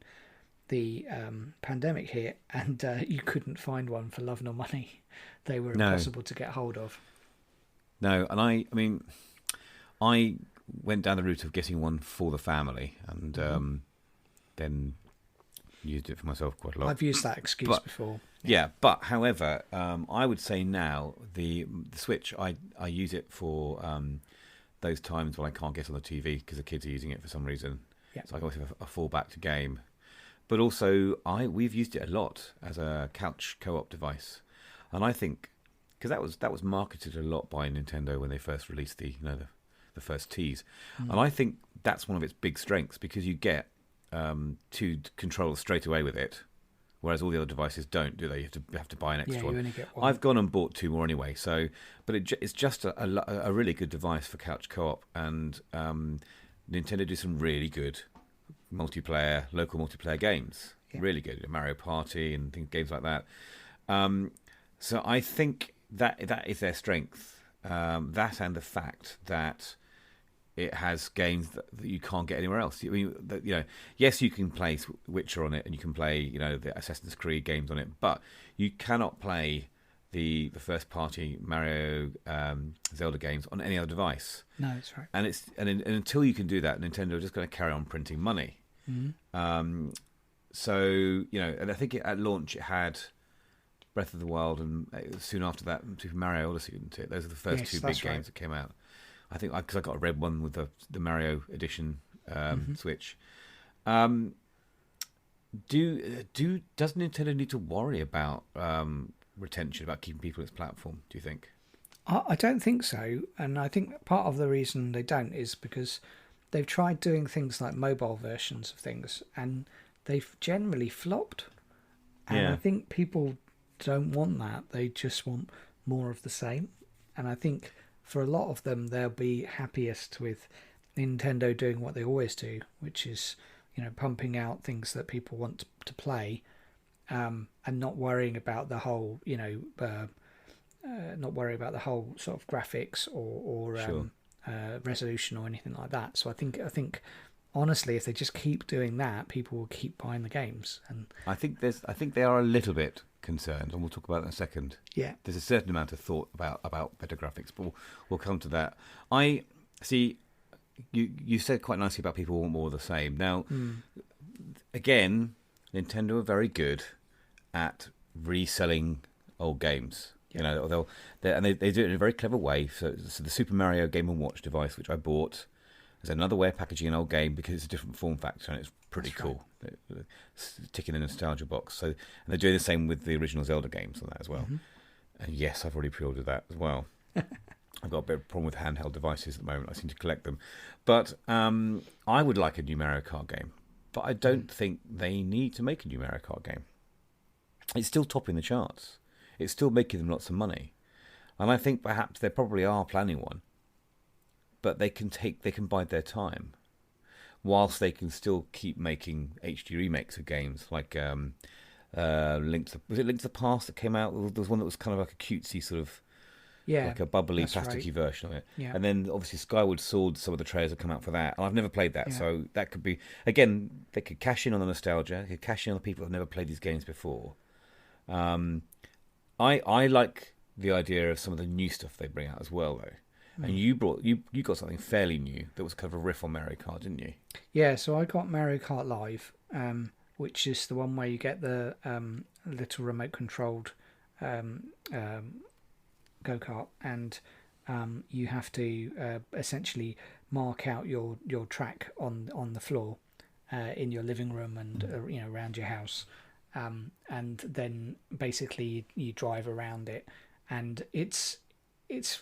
the pandemic hit, and you couldn't find one for love nor money. They were impossible to get hold of. No, and I mean, I went down the route of getting one for the family, and then used it for myself quite a lot. I've used that excuse before. Yeah, but however, I would say now the Switch, I use it for those times when I can't get on the TV because the kids are using it for some reason. Yeah. So I always have a fallback to game. But also, we've used it a lot as a couch co-op device, and I think because that was marketed a lot by Nintendo when they first released the first tease, and I think that's one of its big strengths because you get two controllers straight away with it, whereas all the other devices don't, do they? You have to buy an extra one. You only get one. I've gone and bought two more anyway. So, but it's just a really good device for couch co-op, and Nintendo do some really good local multiplayer games. Yeah. Really good, Mario Party and games like that. So I think that is their strength. That and the fact that it has games that you can't get anywhere else. I mean, yes, you can play Witcher on it, and you can play, the Assassin's Creed games on it, but you cannot play the first party Mario Zelda games on any other device. No, that's right. And until you can do that, Nintendo are just going to carry on printing money. Mm-hmm. So and I think at launch it had Breath of the Wild, and soon after that Super Mario Odyssey, didn't it? Those are the first two big games that came out. I think because I got a red one with the Mario edition Switch. Does Nintendo need to worry about retention, about keeping people on its platform? Do you think? I don't think so, and I think part of the reason they don't is because they've tried doing things like mobile versions of things, and they've generally flopped. And I think people don't want that; they just want more of the same. And I think for a lot of them, they'll be happiest with Nintendo doing what they always do, which is, pumping out things that people want to play, and not worrying about the whole, not worrying about the whole sort of graphics or Sure. Resolution or anything like that. So I think honestly, if they just keep doing that, people will keep buying the games. And I think they are a little bit concerned, and we'll talk about that in a second. Yeah, there's a certain amount of thought about better graphics, but we'll come to that. I see. You said quite nicely about people want more of the same. Now, again, Nintendo are very good at reselling old games. Yeah. They do it in a very clever way. So the Super Mario Game & Watch device, which I bought, is another way of packaging an old game because it's a different form factor and it's pretty cool. Ticking the nostalgia box. So, and they're doing the same with the original Zelda games on that as well. Mm-hmm. And yes, I've already pre-ordered that as well. I've got a bit of a problem with handheld devices at the moment. I seem to collect them. But I would like a new Mario Kart game. But I don't think they need to make a new Mario Kart game. It's still topping the charts. It's still making them lots of money. And I think perhaps they probably are planning one. But they can bide their time, whilst they can still keep making HD remakes of games like Link to the Past that came out? There was one that was kind of like a cutesy sort of, like a bubbly, plasticky version of it. Yeah. And then obviously Skyward Sword, some of the trailers have come out for that, and I've never played that, so that could be, again, they could cash in on the nostalgia, they could cash in on the people who've never played these games before. I like the idea of some of the new stuff they bring out as well, though. And you got something fairly new that was kind of a riff on Mario Kart, didn't you? Yeah, so I got Mario Kart Live, which is the one where you get the little remote controlled go-kart, and you have to essentially mark out your track on the floor in your living room and around your house, and then basically you drive around it, and it's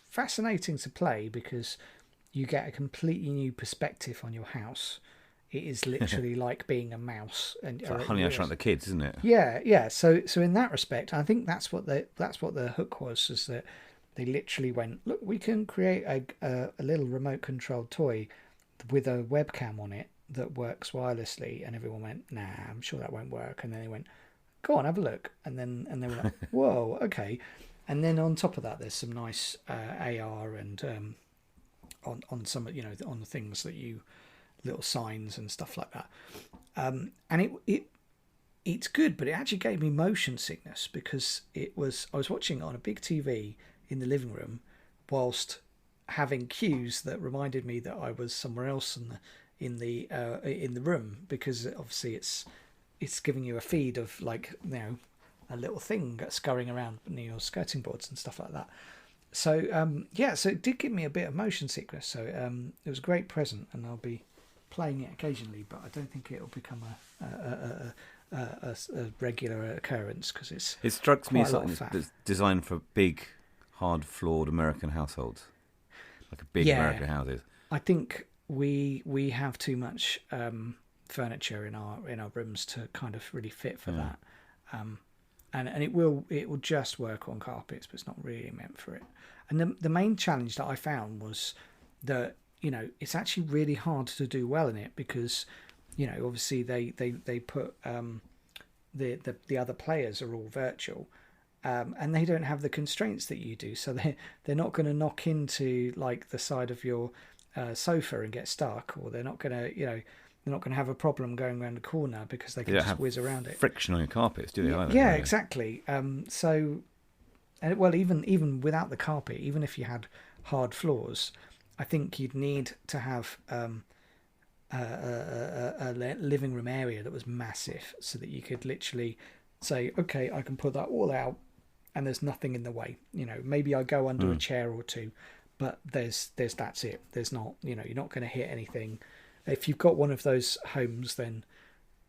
fascinating to play because you get a completely new perspective on your house. It is literally like being a mouse. And it's like Honey, I Shrunk the Kids, isn't it? Yeah. So in that respect, I think that's what the hook was, is that They literally went, look, we can create a little remote controlled toy with a webcam on it that works wirelessly. And everyone went, nah, I'm sure that won't work. And then they went, go on, have a look. And they were like, whoa, okay. And then on top of that, there's some nice AR and on some, on the things that little signs and stuff like that. And it's good, but it actually gave me motion sickness because I was watching it on a big TV in the living room whilst having cues that reminded me that I was somewhere else in the room, because obviously it's giving you a feed of like, a little thing scurrying around near your skirting boards and stuff like that. So so it did give me a bit of motion sickness. So it was a great present, and I'll be playing it occasionally, but I don't think it'll become a regular occurrence, because it strikes me as something that's designed for big, hard-floored American households, like a big American houses. I think we have too much furniture in our rooms to kind of really fit for that. And it will just work on carpets, but it's not really meant for it. And the main challenge that I found was that it's actually really hard to do well in it, because obviously they put the other players are all virtual, and they don't have the constraints that you do, so they're not going to knock into like the side of your sofa and get stuck, or they're not going to have a problem going around the corner because they can just whiz around it. Friction on your carpets, do they? Yeah, exactly. Even without the carpet, even if you had hard floors, I think you'd need to have a living room area that was massive, so that you could literally say, okay, I can put that all out and there's nothing in the way. Maybe I go under a chair or two, but that's it. There's not, you're not going to hit anything. If you've got one of those homes, then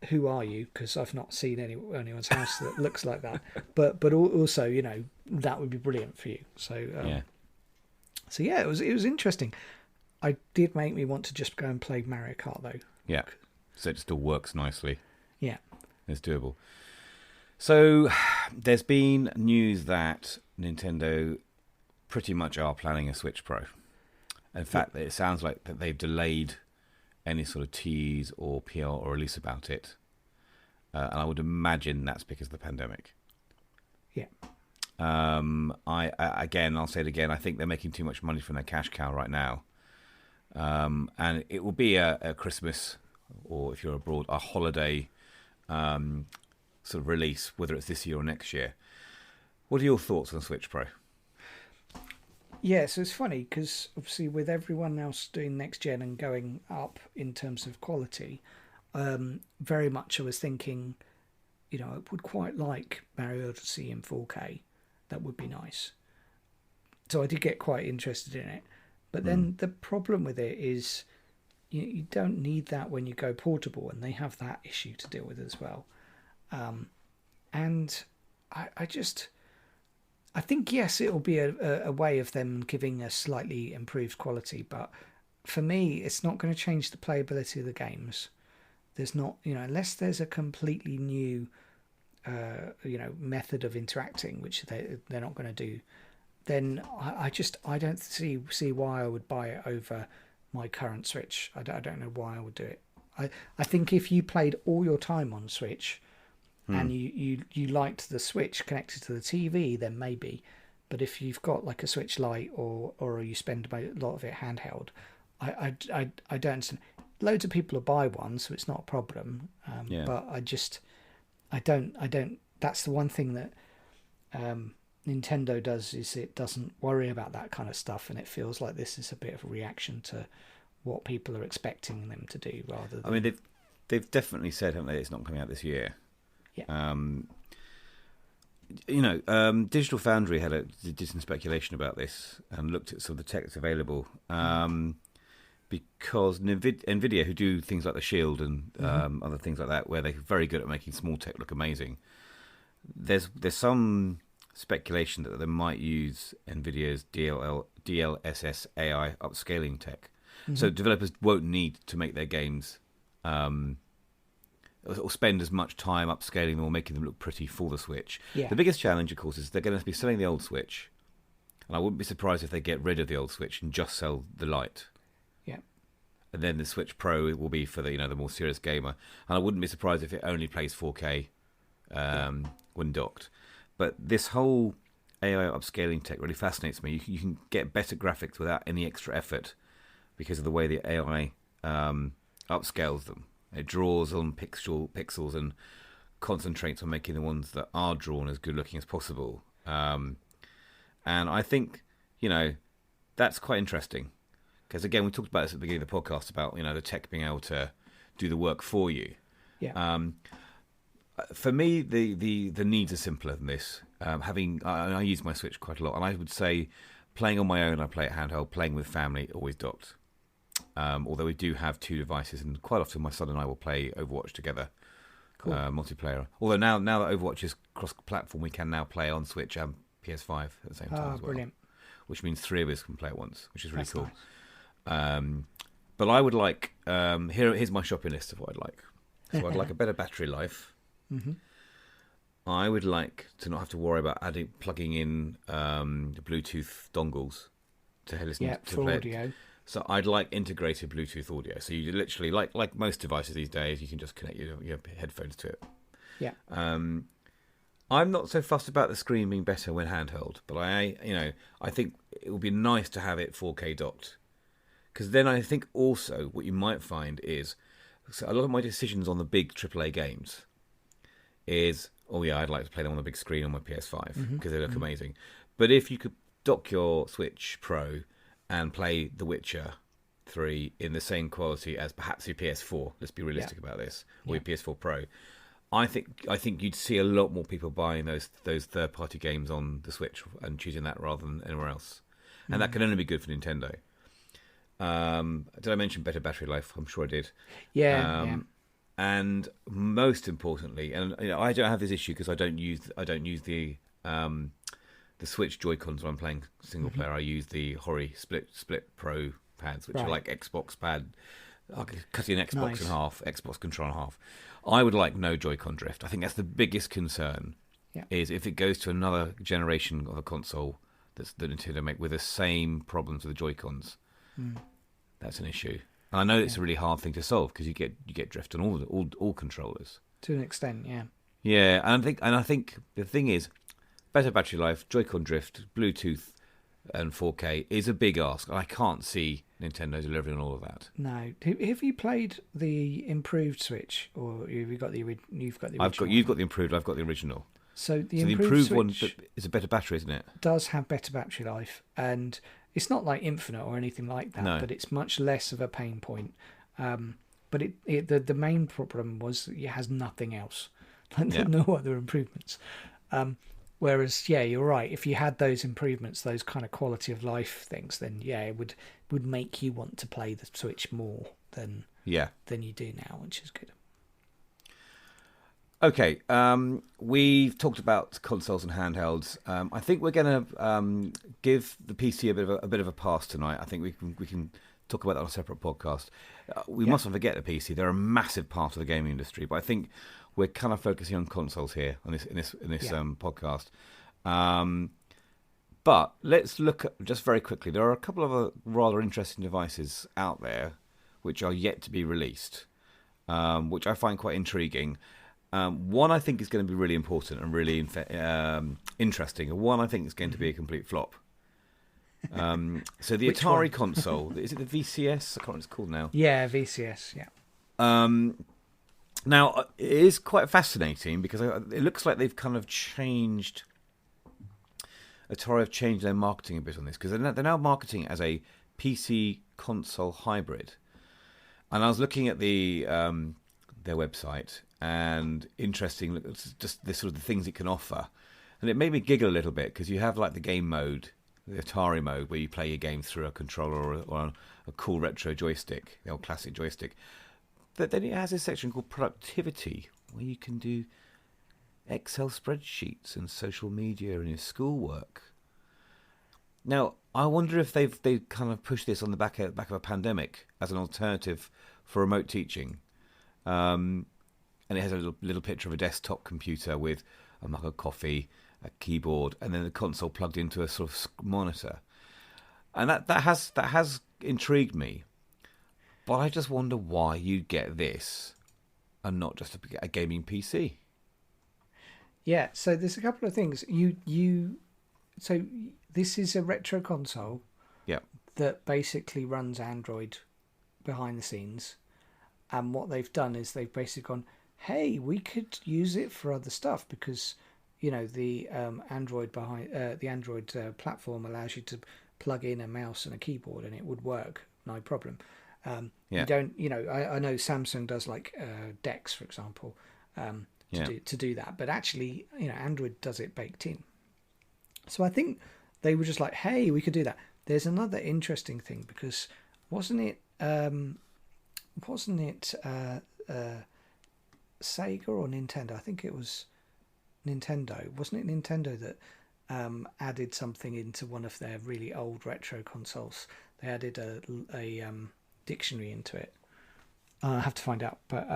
who are you? Because I've not seen anyone's house that looks like that. But also, that would be brilliant for you. So it was interesting. I did make me want to just go and play Mario Kart though. Yeah, so it still works nicely. Yeah, it's doable. So there's been news that Nintendo pretty much are planning a Switch Pro. In fact, it sounds like that they've delayed any sort of tease or PR or release about it. And I would imagine that's because of the pandemic. Yeah. I'll say it again, I think they're making too much money from their cash cow right now. And it will be a Christmas, or if you're abroad, a holiday sort of release, whether it's this year or next year. What are your thoughts on Switch Pro? Yeah, so it's funny because obviously with everyone else doing next gen and going up in terms of quality, very much I was thinking, I would quite like Mario Odyssey in 4K. That would be nice. So I did get quite interested in it. But then the problem with it is you don't need that when you go portable, and they have that issue to deal with as well. And I think, yes, it'll be a way of them giving a slightly improved quality, but for me, it's not going to change the playability of the games. There's not, unless there's a completely new, method of interacting, which they're not going to do, then I don't see why I would buy it over my current Switch. I don't know why I would do it. I think if you played all your time on Switch and you liked the Switch connected to the TV, then maybe. But if you've got like a Switch Lite or you spend a lot of it handheld, I don't understand. Loads of people will buy one, so it's not a problem. But I don't. That's the one thing that Nintendo does, is it doesn't worry about that kind of stuff, and it feels like this is a bit of a reaction to what people are expecting them to do, rather than... I mean, they've definitely said, haven't they, it's not coming out this year. Yeah. Digital Foundry did some speculation about this and looked at some of the tech that's available. Because NVIDIA, who do things like the Shield and other things like that, where they're very good at making small tech look amazing, there's some speculation that they might use NVIDIA's DLSS AI upscaling tech. So developers won't need to make their games or spend as much time upscaling them or making them look pretty for the Switch. Yeah. The biggest challenge, of course, is they're going to be selling the old Switch, And I wouldn't be surprised if they get rid of the old Switch and just sell the Lite. Yeah. And then the Switch Pro will be for the the more serious gamer. And I wouldn't be surprised if it only plays 4K when docked. But this whole AI upscaling tech really fascinates me. You can get better graphics without any extra effort because of the way the AI upscales them. It draws on pixels and concentrates on making the ones that are drawn as good looking as possible. And I think, that's quite interesting. Because, again, we talked about this at the beginning of the podcast about, the tech being able to do the work for you. Yeah. For me, the needs are simpler than this. I use my Switch quite a lot, and I would say playing on my own, I play it handheld. Playing with family, always docked. Although we do have 2 devices, and quite often my son and I will play Overwatch together, Cool. Multiplayer. Although now that Overwatch is cross-platform, we can now play on Switch and PS5 at the same time as well. Brilliant. Which means 3 of us can play at once, which is really cool. Nice. But I would like here's my shopping list of what I'd like. So I'd like a better battery life. Mm-hmm. I would like to not have to worry about plugging in the Bluetooth dongles to listen to for play audio. So I'd like integrated Bluetooth audio. So you literally, like most devices these days, you can just connect your headphones to it. Yeah. I'm not so fussed about the screen being better when handheld, but I think it would be nice to have it 4K docked. Because then I think also what you might find is a lot of my decisions on the big AAA games is, I'd like to play them on the big screen on my PS5 because they look amazing. But if you could dock your Switch Pro and play The Witcher 3 in the same quality as perhaps your PS4, let's be realistic about this, or your PS4 Pro, I think you'd see a lot more people buying those third-party games on the Switch and choosing that rather than anywhere else. And that can only be good for Nintendo. Did I mention better battery life? I'm sure I did. Yeah. And most importantly, and I don't have this issue because I don't use the Switch Joy-Cons when I'm playing single player. I use the Hori Split Pro pads, which are like Xbox pad, cutting an Xbox in half, Xbox controller in half. I would like no Joy-Con drift. I think that's the biggest concern. Is if it goes to another generation of a console that Nintendo make with the same problems with the Joy-Cons. That's an issue. And I know it's a really hard thing to solve because you get drift on all controllers to an extent. Yeah, and I think the thing is, better battery life, Joy-Con drift, Bluetooth, and 4K is a big ask. I can't see Nintendo delivering on all of that. No. Have you played the improved Switch, or have you got you've got the original? You've got the improved. I've got the original. So the improved one Switch is a better battery, isn't it? Does have better battery life, and it's not like infinite or anything like that, but it's much less of a pain point. But the main problem was that it has nothing else, no other improvements. Whereas, you're right. If you had those improvements, those kind of quality of life things, then it would make you want to play the Switch more than you do now, which is good. Okay, we've talked about consoles and handhelds. I think we're going to give the PC a bit of a pass tonight. I think we can talk about that on a separate podcast. We mustn't forget the PC; they're a massive part of the gaming industry. But I think we're kind of focusing on consoles here in this podcast. But let's look at just very quickly. There are a couple of other rather interesting devices out there which are yet to be released, which I find quite intriguing. One I think is going to be really important and really interesting, and one I think is going to be a complete flop. So the Atari console, is it the VCS? I can't remember what it's called now. Yeah, VCS, yeah. Now, it is quite fascinating because it looks like they've kind of changed... Atari have changed their marketing a bit on this because they're now marketing it as a PC console hybrid. And I was looking at their website, and interesting, just the sort of the things it can offer. And it made me giggle a little bit because you have like the game mode, the Atari mode, where you play your game through a controller or a cool retro joystick, the old classic joystick. But then it has a section called productivity, where you can do Excel spreadsheets and social media and your schoolwork. Now, I wonder if they've kind of pushed this on the back of a pandemic as an alternative for remote teaching. And it has a little picture of a desktop computer with a mug of coffee a keyboard, and then the console plugged into a sort of monitor, and that has intrigued me. But I just wonder why you get this and not just a gaming PC. Yeah, so there's a couple of things. So this is a retro console. Yeah. That basically runs Android behind the scenes, and what they've done is they've basically gone, hey, we could use it for other stuff because the Android platform allows you to plug in a mouse and a keyboard and it would work no problem. You don't, I know Samsung does like Dex, for example, to do that, but actually Android does it baked in. So I think they were just like, hey, we could do that. There's another interesting thing because wasn't it Sega or Nintendo? I think it was Nintendo. Wasn't it Nintendo that added something into one of their really old retro consoles? They added a dictionary into it. I have to find out, but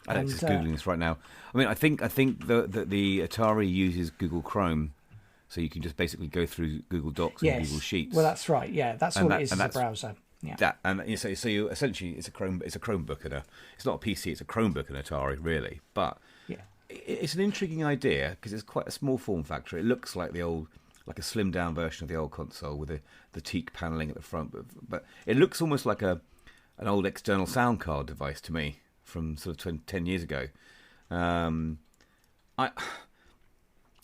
Alex is googling this right now. I mean, I think the Atari uses Google Chrome. So you can just basically go through Google Docs and Google Sheets. Well, that's right. Yeah, that's all it is a browser. Yeah. So you essentially it's a Chromebook and it's not a PC. It's a Chromebook and Atari really. But it's an intriguing idea because it's quite a small form factor. It looks like a slimmed down version of the old console with the teak paneling at the front. But it looks almost like an old external sound card device to me from sort of 10 years ago.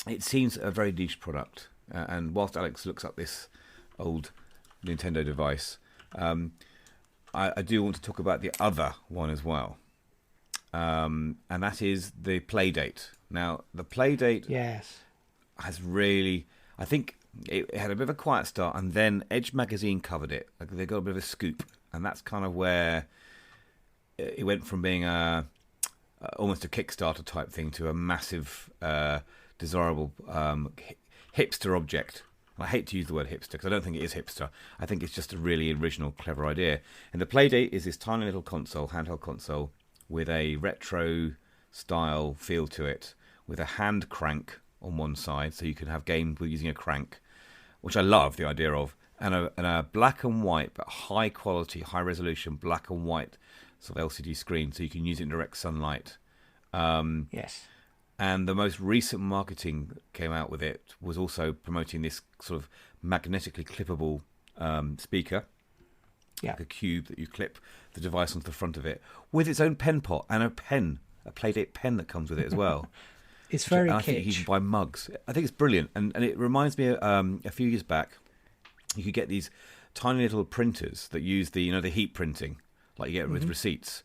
It seems a very niche product, and whilst Alex looks up this old Nintendo device, I do want to talk about the other one as well, and that is the Playdate. Now, the Playdate has really, I think it had a bit of a quiet start, and then Edge magazine covered it. Like they got a bit of a scoop, and that's kind of where it went from being almost a Kickstarter type thing to a massive desirable hipster object. I hate to use the word hipster because I don't think it is hipster. I think it's just a really original, clever idea. And the Playdate is this tiny little console, handheld console, with a retro style feel to it, with a hand crank on one side, so you can have games using a crank, which I love the idea of, and a black and white, but high quality, high resolution, black and white sort of LCD screen, so you can use it in direct sunlight. Yes. And the most recent marketing that came out with it was also promoting this sort of magnetically clippable speaker, like a cube that you clip the device onto the front of it, with its own pen pot and a Playdate pen that comes with it as well. It's very kitsch. I think you can buy mugs. I think it's brilliant. And it reminds me, a few years back, you could get these tiny little printers that use the heat printing, like you get with receipts.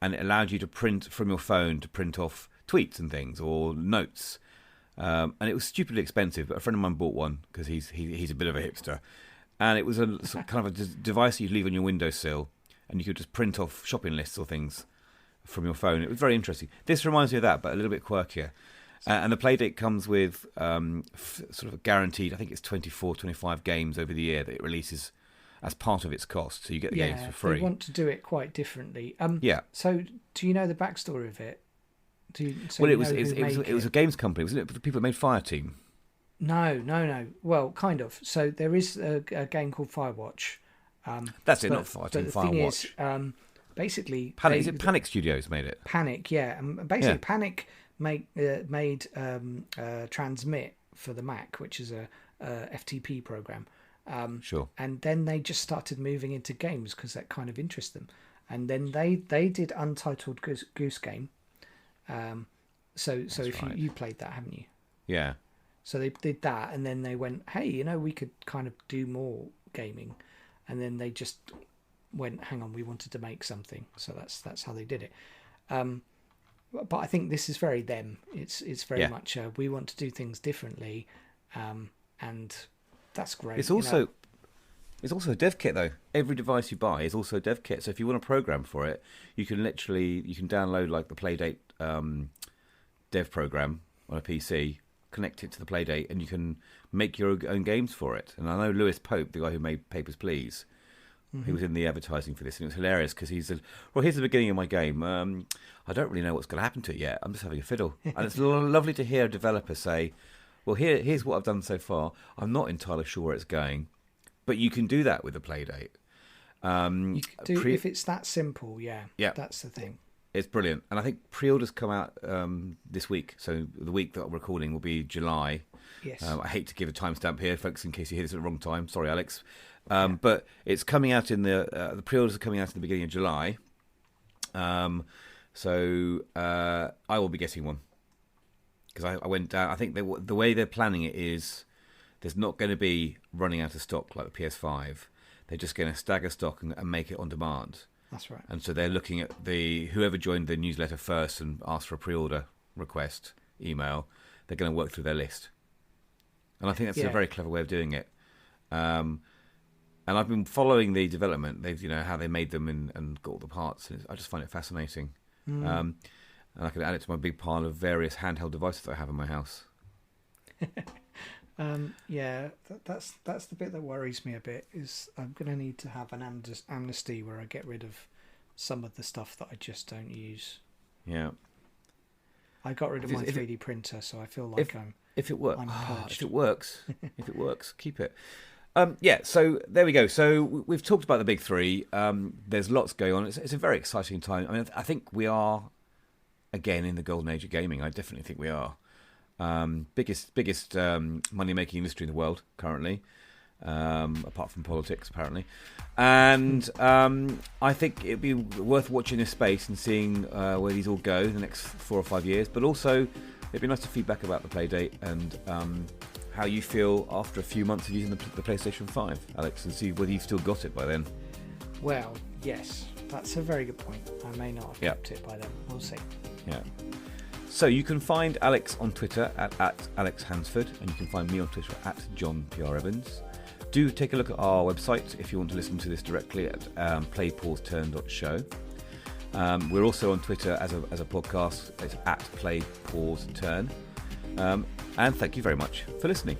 And it allowed you to print from your phone to print off tweets and things or notes, and it was stupidly expensive. But a friend of mine bought one because he's a bit of a hipster, and it was a kind of a device you leave on your windowsill, and you could just print off shopping lists or things from your phone. It was very interesting. This reminds me of that, but a little bit quirkier. And the Playdate comes with sort of a guaranteed, I think it's 24, 25 games over the year that it releases as part of its cost, so you get the games for free. They want to do it quite differently. So do you know the backstory of it? It was a games company, wasn't it? The people that made Fireteam. No. Well, kind of. So there is a game called Firewatch. That's it, not Fireteam. Firewatch. Thing is, basically, Panic Studios made it? Panic, yeah. And basically, Panic made Transmit for the Mac, which is a FTP program. Sure. And then they just started moving into games because that kind of interests them. And then they did Untitled Goose Game. So if right. you played that, haven't you? Yeah. So they did that, and then they went, hey, we could kind of do more gaming, and then they just went, hang on, we wanted to make something, so that's how they did it. But I think this is very them. It's very much we want to do things differently, and that's great. It's also a dev kit though. Every device you buy is also a dev kit. So if you want to program for it, you can download like the Playdate dev program on a PC, connect it to the Playdate, and you can make your own games for it. And I know Lewis Pope, the guy who made Papers, Please, who was in the advertising for this, and it was hilarious because here's the beginning of my game. I don't really know what's going to happen to it yet. I'm just having a fiddle. And it's lovely to hear a developer say, well, here's what I've done so far. I'm not entirely sure where it's going, but you can do that with a play date. You could do if it's that simple, yeah. That's the thing. It's brilliant. And I think pre-orders come out this week. So the week that I'm recording will be July. Yes. I hate to give a timestamp here, folks, in case you hear this at the wrong time. Sorry, Alex. But it's coming out the pre-orders are coming out in the beginning of July. So I will be getting one. Because I went down. I think the way they're planning it is there's not going to be running out of stock like the PS5. They're just going to stagger stock and make it on demand. That's right. And so they're looking at whoever joined the newsletter first and asked for a pre-order request email. They're going to work through their list. And I think that's a very clever way of doing it. And I've been following the development. They've how they made them and got all the parts. And I just find it fascinating. And I can add it to my big pile of various handheld devices that I have in my house. That's the bit that worries me a bit. Is I'm going to need to have an amnesty where I get rid of some of the stuff that I just don't use. Yeah, I got rid of my 3D printer, so I feel like if it works, purged. if it works, keep it. So there we go. So we've talked about the big three. There's lots going on. It's a very exciting time. I mean, I think we are again in the golden age of gaming. I definitely think we are. Biggest money-making industry in the world currently, apart from politics apparently, and I think it'd be worth watching this space and seeing where these all go in the next 4 or 5 years. But also, it'd be nice to feedback about the Playdate and how you feel after a few months of using the PlayStation 5, Alex, and see whether you've still got it by then. Well, yes, that's a very good point. I may not have kept it by then. We'll see. Yeah. So you can find Alex on Twitter at Alex Hansford, and you can find me on Twitter at John PR Evans. Do take a look at our website if you want to listen to this directly at playpauseturn.show. We're also on Twitter as a podcast. It's at playpauseturn. And thank you very much for listening.